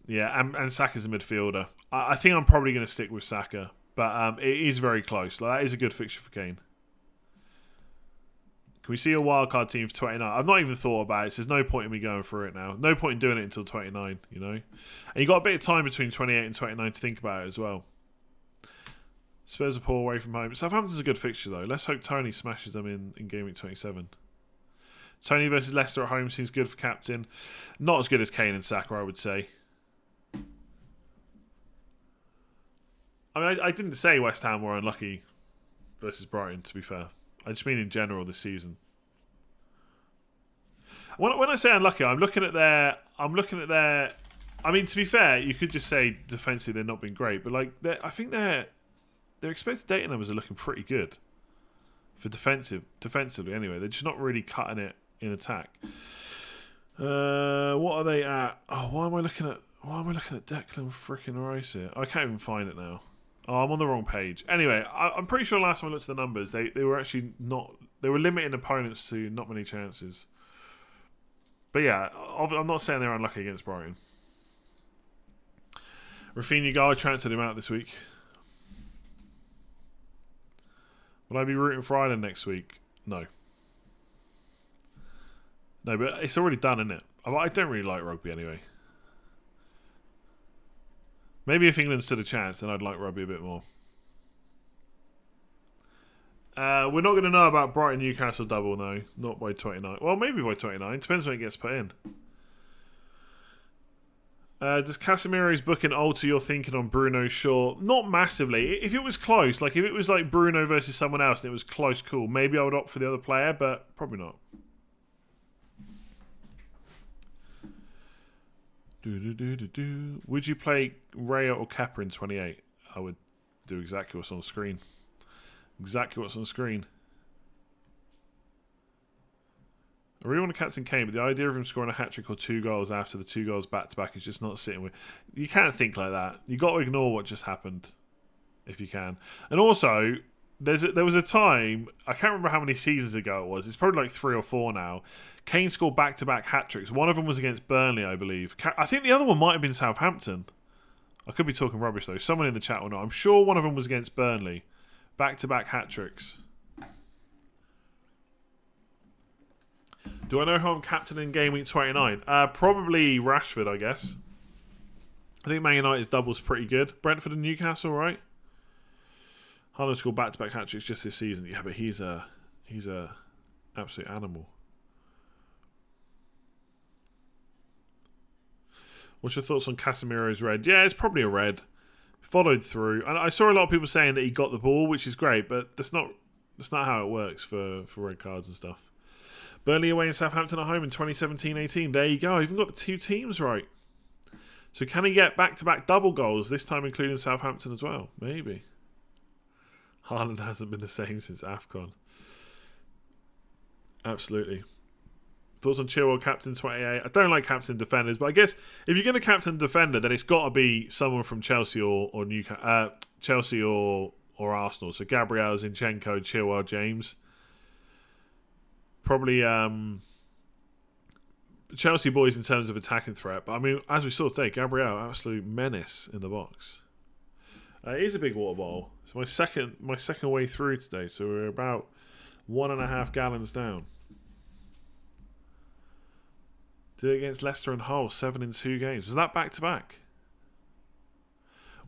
Yeah, and Saka's a midfielder. I think I'm probably going to stick with Saka. But it is very close. Like, that is a good fixture for Kane. Can we see a wildcard team for 29? I've not even thought about it. So there's no point in me going through it now. No point in doing it until 29, you know? And you got a bit of time between 28 and 29 to think about it as well. Spurs are poor away from home. Southampton's a good fixture, though. Let's hope Tony smashes them in Game Week 27. Tony versus Leicester at home seems good for captain. Not as good as Kane and Saka, I would say. I mean, I didn't say West Ham were unlucky versus Brighton, to be fair. I just mean in general this season. When I say unlucky, I'm looking at their... I mean, to be fair, you could just say defensively they've not been great, but like I think their expected data numbers are looking pretty good for defensively. Anyway, they're just not really cutting it in attack. What are they at? Oh, why am I looking at Declan freaking Rice here? I can't even find it now. Oh, I'm on the wrong page. Anyway, I'm pretty sure last time I looked at the numbers, they were actually not... They were limiting opponents to not many chances. But yeah, I'm not saying they're unlucky against Brighton. Rafinha guy transferred him out this week. Will I be rooting for Ireland next week? No. No, but it's already done, isn't it? I don't really like rugby anyway. Maybe if England stood a chance, then I'd like rugby a bit more. We're not going to know about Brighton-Newcastle double, no. Not by 29. Well, maybe by 29. Depends when it gets put in. Does Casemiro's booking alter your thinking on Bruno Shaw? Not massively. If it was close, like if it was like Bruno versus someone else and it was close, cool. Maybe I would opt for the other player, but probably not. Would you play Raya or Kappa in 28? I would do exactly what's on the screen. Exactly what's on the screen. I really want to captain Kane, but the idea of him scoring a hat-trick or 2 goals after the 2 goals back-to-back is just not sitting with... You can't think like that. You got to ignore what just happened, if you can. And also, There was a time, I can't remember how many seasons ago it was. It's probably like 3 or 4 now. Kane scored back-to-back hat-tricks. One of them was against Burnley, I believe. I think the other one might have been Southampton. I could be talking rubbish, though. Someone in the chat will know. I'm sure one of them was against Burnley. Back-to-back hat-tricks. Do I know who I'm captain in Game Week 29? Probably Rashford, I guess. I think Man United's double's pretty good. Brentford and Newcastle, right? Haaland scored back-to-back hat-tricks just this season. Yeah, but he's a absolute animal. What's your thoughts on Casemiro's red? Yeah, it's probably a red. Followed through. And I saw a lot of people saying that he got the ball, which is great, but that's not how it works for red cards and stuff. Burnley away and Southampton at home in 2017-18. There you go. I even got the 2 teams right. So can he get back-to-back double goals, this time including Southampton as well? Maybe. Haaland hasn't been the same since AFCON. Absolutely. Thoughts on Chilwell, captain 28? I don't like captain defenders, but I guess if you're going to captain defender, then it's got to be someone from Chelsea or Chelsea or Arsenal. So Gabriel, Zinchenko, Chilwell, James. Probably Chelsea boys in terms of attacking threat. But I mean, as we saw today, Gabriel, absolute menace in the box. It is a big water bottle. It's my second way through today, so we're about 1.5 gallons down. Did it against Leicester and Hull, 7 in 2 games. Was that back-to-back?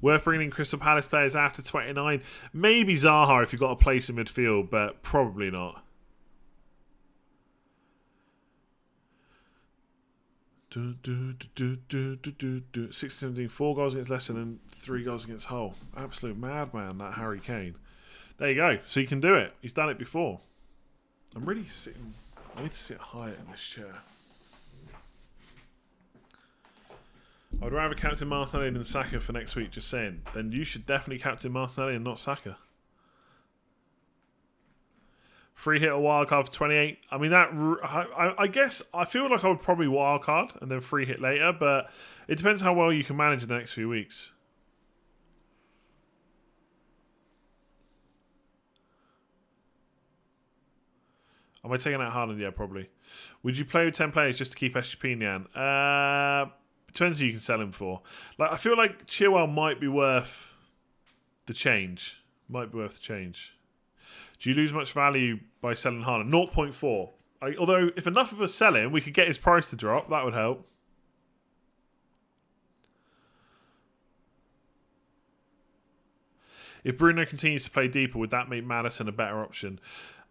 Worth bringing in Crystal Palace players after 29. Maybe Zaha if you've got a place in midfield, but probably not. 16-17, 4 goals against Leicester and 3 goals against Hull. Absolute madman, that Harry Kane. There you go. So he can do it. He's done it before. I'm really sitting... I need to sit higher in this chair. I'd rather captain Martinelli than Saka for next week, just saying. Then you should definitely captain Martinelli and not Saka. Free hit a wild card for 28. I mean, I guess I feel like I would probably wild card and then free hit later, but it depends how well you can manage in the next few weeks. Am I taking out Haaland? Yeah, probably. Would you play with 10 players just to keep Estepinian? Depends who you can sell him for. Like, I feel like Chilwell might be worth the change. Do you lose much value by selling Haaland? 0.4. Although, if enough of us sell him, we could get his price to drop. That would help. If Bruno continues to play deeper, would that make Maddison a better option?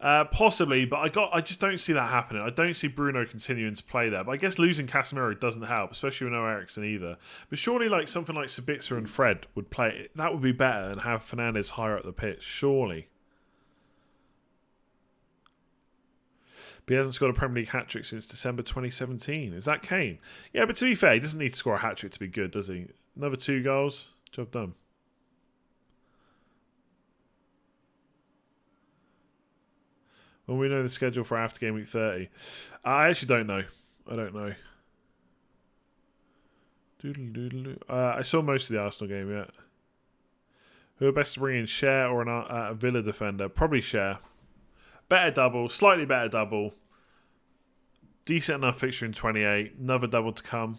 Possibly, but I just don't see that happening. I don't see Bruno continuing to play there. But I guess losing Casemiro doesn't help, especially with no Eriksen either. But surely, like something like Sabitzer and Fred would play. That would be better and have Fernandes higher up the pitch. Surely. But he hasn't scored a Premier League hat-trick since December 2017. Is that Kane? Yeah, but to be fair, he doesn't need to score a hat-trick to be good, does he? Another 2 goals. Job done. When we know the schedule for after Game Week 30. I actually don't know. I don't know. I saw most of the Arsenal game yet. Who are best to bring in, Cher or a Villa defender? Probably Cher. Better double, slightly better double. Decent enough fixture in 28. Another double to come.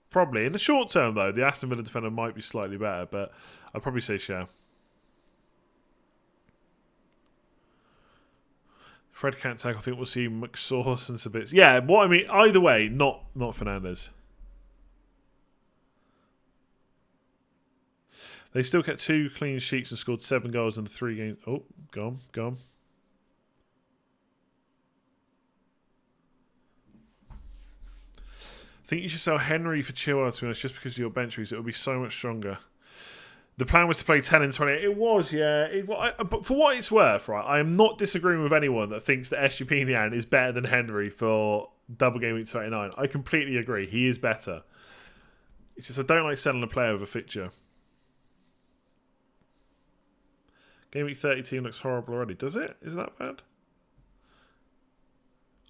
Probably. In the short term, though, the Aston Villa defender might be slightly better, but I'd probably say Cher. Fred can't tackle. I think we'll see McSauce and Sabitzer. Yeah, what I mean, either way, not Fernandes. They still kept 2 clean sheets and scored 7 goals in the 3 games. Oh, gone. I think you should sell Henry for Chilwell, to be honest, just because of your bench reason. It would be so much stronger. The plan was to play 10 and 28. It was, yeah. But for what it's worth, right, I am not disagreeing with anyone that thinks that Estepinian is better than Henry for double game week 29. I completely agree. He is better. It's just I don't like selling a player with a fixture. Game week 32 looks horrible already. Does it? Is that bad?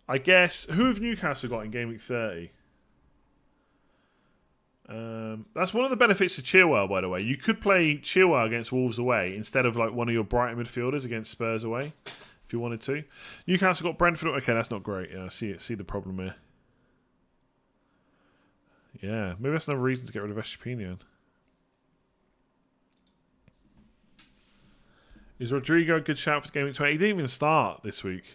I guess. Who have Newcastle got in game week 30? That's one of the benefits of Chilwell, by the way. You could play Chilwell against Wolves away instead of like one of your Brighton midfielders against Spurs away, if you wanted to. Newcastle got Brentford. Okay, that's not great. Yeah, I see the problem here. Yeah, maybe that's another reason to get rid of Estepinian. Is Rodrigo a good shout for Gameweek 20? He didn't even start this week.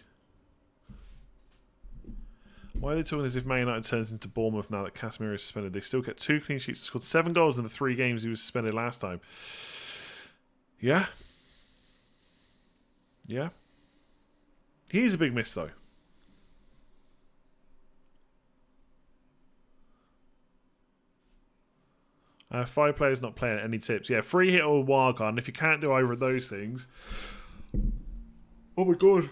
Why are they talking as if Man United turns into Bournemouth now that Casemiro is suspended? They still get 2 clean sheets and scored 7 goals in the 3 games he was suspended last time. Yeah. Yeah. He's a big miss, though. I 5 players not playing. Any tips? Yeah, free hit or wild card. And if you can't do either of those things... Oh my god.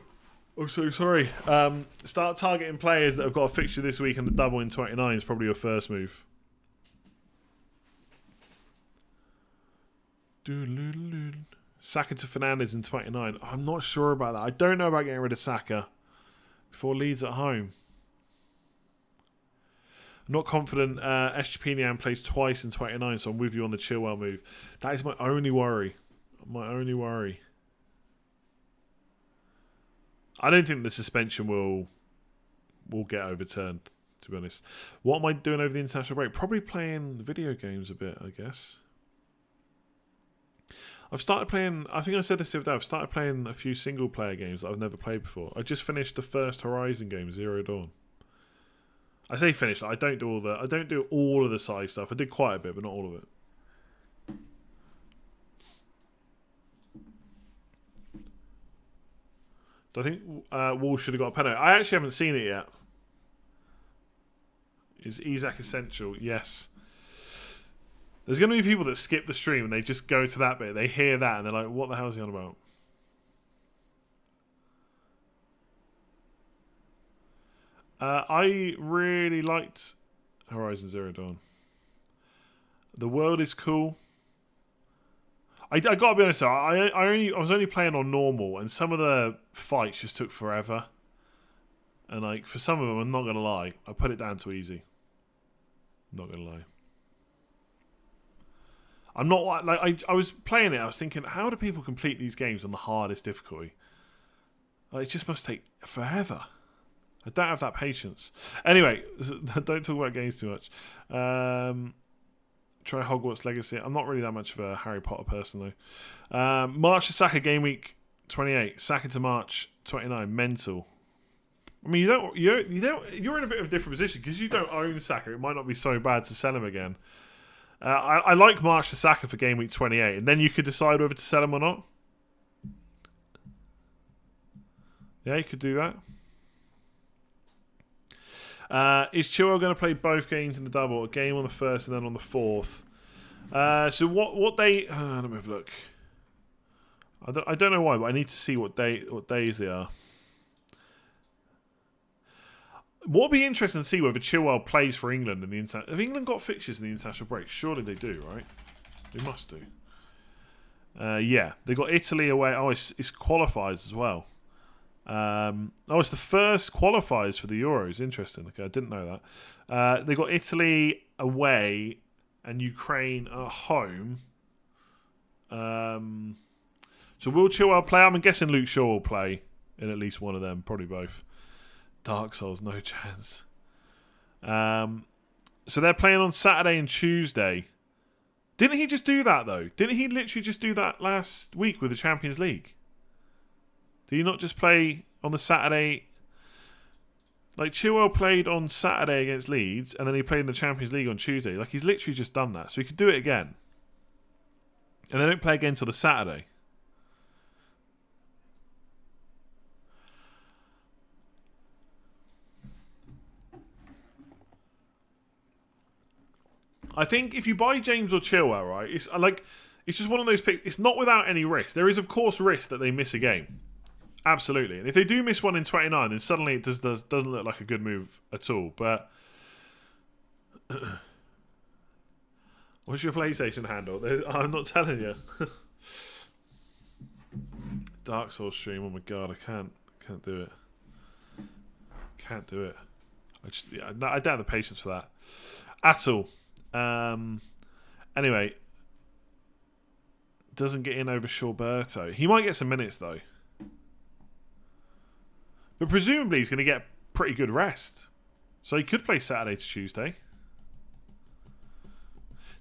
I'm so sorry. Start targeting players that have got a fixture this week and the double in 29 is probably your first move. Saka to Fernandes in 29. I'm not sure about that. I don't know about getting rid of Saka before Leeds at home. I'm not confident Estepinian plays twice in 29, so I'm with you on the Chilwell move. That is my only worry. My only worry. I don't think the suspension will get overturned, to be honest. What am I doing over the international break? Probably playing video games a bit, I guess. I've started playing... I think I said this the other day. I've started playing a few single-player games that I've never played before. I just finished the first Horizon game, Zero Dawn. I say finished. I don't do all of the side stuff. I did quite a bit, but not all of it. Do I think Wolves should have got a penalty? I actually haven't seen it yet. Is Isak essential? Yes. There's going to be people that skip the stream and they just go to that bit. They hear that and they're like, what the hell is he on about? I really liked Horizon Zero Dawn. The world is cool. I gotta be honest though, I was only playing on normal and some of the fights just took forever. And like for some of them, I'm not gonna lie, I put it down to easy. I'm not gonna lie. I'm not like I was playing it, I was thinking, how do people complete these games on the hardest difficulty? Like, it just must take forever. I don't have that patience. Anyway, don't talk about games too much. Try Hogwarts Legacy. I'm not really that much of a Harry Potter person though. March to Saka game week 28. Saka to March 29. Mental. I mean, you're in a bit of a different position because you don't own Saka. It might not be so bad to sell him again. I like March to Saka for game week 28, and then you could decide whether to sell him or not. Yeah, you could do that. Is Chilwell going to play both games in the double? A game on the 1st and then on the 4th. So what day... let me have a look. I don't know why, but I need to see what days they are. What would be interesting to see whether Chilwell plays for England in the international... Have England got fixtures in the international break? Surely they do, right? They must do. Yeah, they got Italy away. Oh, it's qualifiers as well. It's the first qualifiers for the Euros. Interesting. Okay, I didn't know that. They got Italy away and Ukraine at home. So will Chilwell play? I'm guessing Luke Shaw will play in at least one of them. Probably both. Dark Souls, no chance. So they're playing on Saturday and Tuesday. Didn't he just do that though? Didn't he literally just do that last week with the Champions League? Did he not just play on the Saturday? Like, Chilwell played on Saturday against Leeds, and then he played in the Champions League on Tuesday. Like, he's literally just done that. So he could do it again. And they don't play again until the Saturday. I think if you buy James or Chilwell, right, it's just one of those picks. It's not without any risk. There is, of course, risk that they miss a game. Absolutely. And if they do miss one in 29, then suddenly it doesn't look like a good move at all. But what's your PlayStation handle? I'm not telling you. Dark Souls stream. Oh my god, I can't do it. Can't do it. I don't have the patience for that at all. Anyway, doesn't get in over Shawberto. He might get some minutes though. But presumably he's going to get pretty good rest. So he could play Saturday to Tuesday.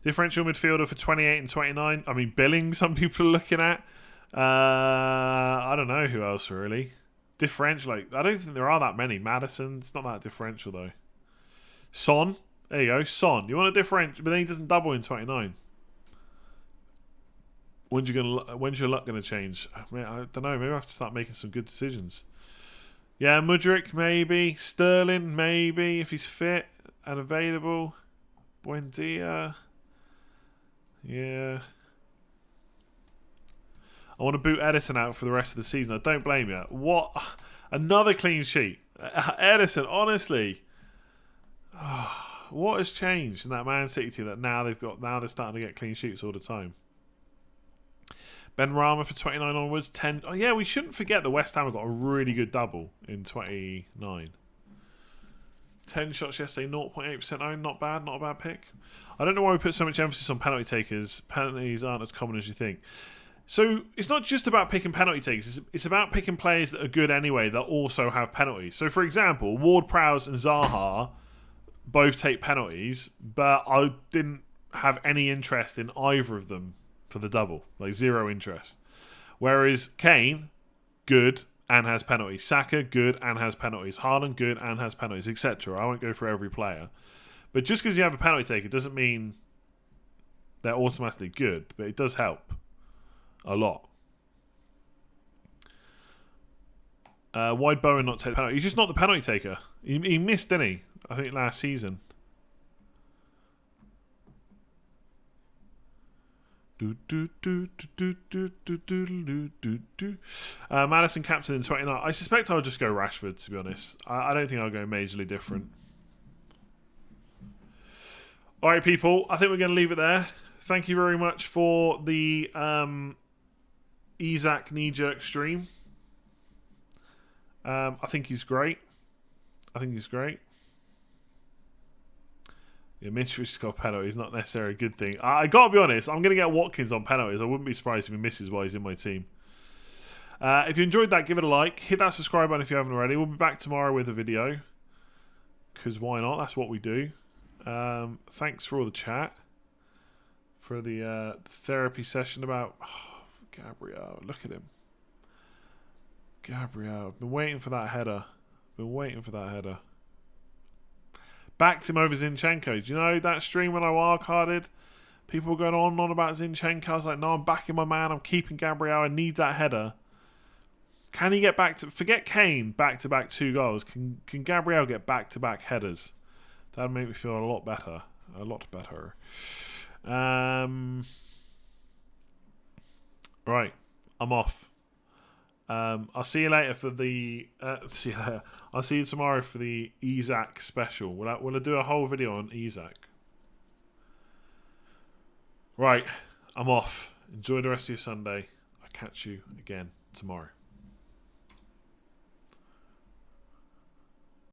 Differential midfielder for 28 and 29. I mean, Billing, some people are looking at. I don't know who else really. Differential, like, I don't think there are that many. Madison's not that differential though. Son, there you go. Son, you want a differential, but then he doesn't double in 29. When's your luck gonna change? I don't know. Maybe I have to start making some good decisions. Yeah, Mudryk maybe. Sterling maybe if he's fit and available. Buendia. Yeah. I want to boot Edison out for the rest of the season. I don't blame you. What? Another clean sheet. Edison, honestly. What has changed in that Man City team that now they're starting to get clean sheets all the time? Ben Rama for 29 onwards. 10. Oh yeah, we shouldn't forget that West Ham have got a really good double in 29. 10 shots yesterday, 0.8% owned. Not bad, not a bad pick. I don't know why we put so much emphasis on penalty takers. Penalties aren't as common as you think. So it's not just about picking penalty takers. It's about picking players that are good anyway that also have penalties. So for example, Ward-Prowse and Zaha both take penalties, but I didn't have any interest in either of them for the double. Like, zero interest. Whereas Kane, good and has penalties. Saka, good and has penalties. Haaland, good and has penalties, etc. I won't go for every player. But just because you have a penalty taker doesn't mean they're automatically good, but it does help a lot. Why'd Bowen not take the penalty? He's just not the penalty taker. He missed, didn't he? I think last season. Madison captain in 29. I suspect I'll just go Rashford, to be honest. I don't think I'll go majorly different. Alright, people. I think we're going to leave it there. Thank you very much for the Isaac KNEEJERK stream. I think he's great. Yeah, Mitrovic got penalties, not necessarily a good thing. I got to be honest, I'm going to get Watkins on penalties. I wouldn't be surprised if he misses while he's in my team. If you enjoyed that, give it a like. Hit that subscribe button if you haven't already. We'll be back tomorrow with a video. Because why not? That's what we do. Thanks for all the chat. For the therapy session about... Oh, Gabriel, look at him. Gabriel, I've been waiting for that header. Backed him over Zinchenko. Do you know that stream when I wildcarded? People were going on and on about Zinchenko. I was like, no, I'm backing my man. I'm keeping Gabriel. I need that header. Can he get back to... Forget Kane, back-to-back 2 goals. Can Gabriel get back-to-back headers? That would make me feel a lot better. A lot better. Right. I'm off. I'll see you later for the... see you later. I'll see you tomorrow for the Isaac special. Will I do a whole video on Isaac? Right. I'm off. Enjoy the rest of your Sunday. I'll catch you again tomorrow.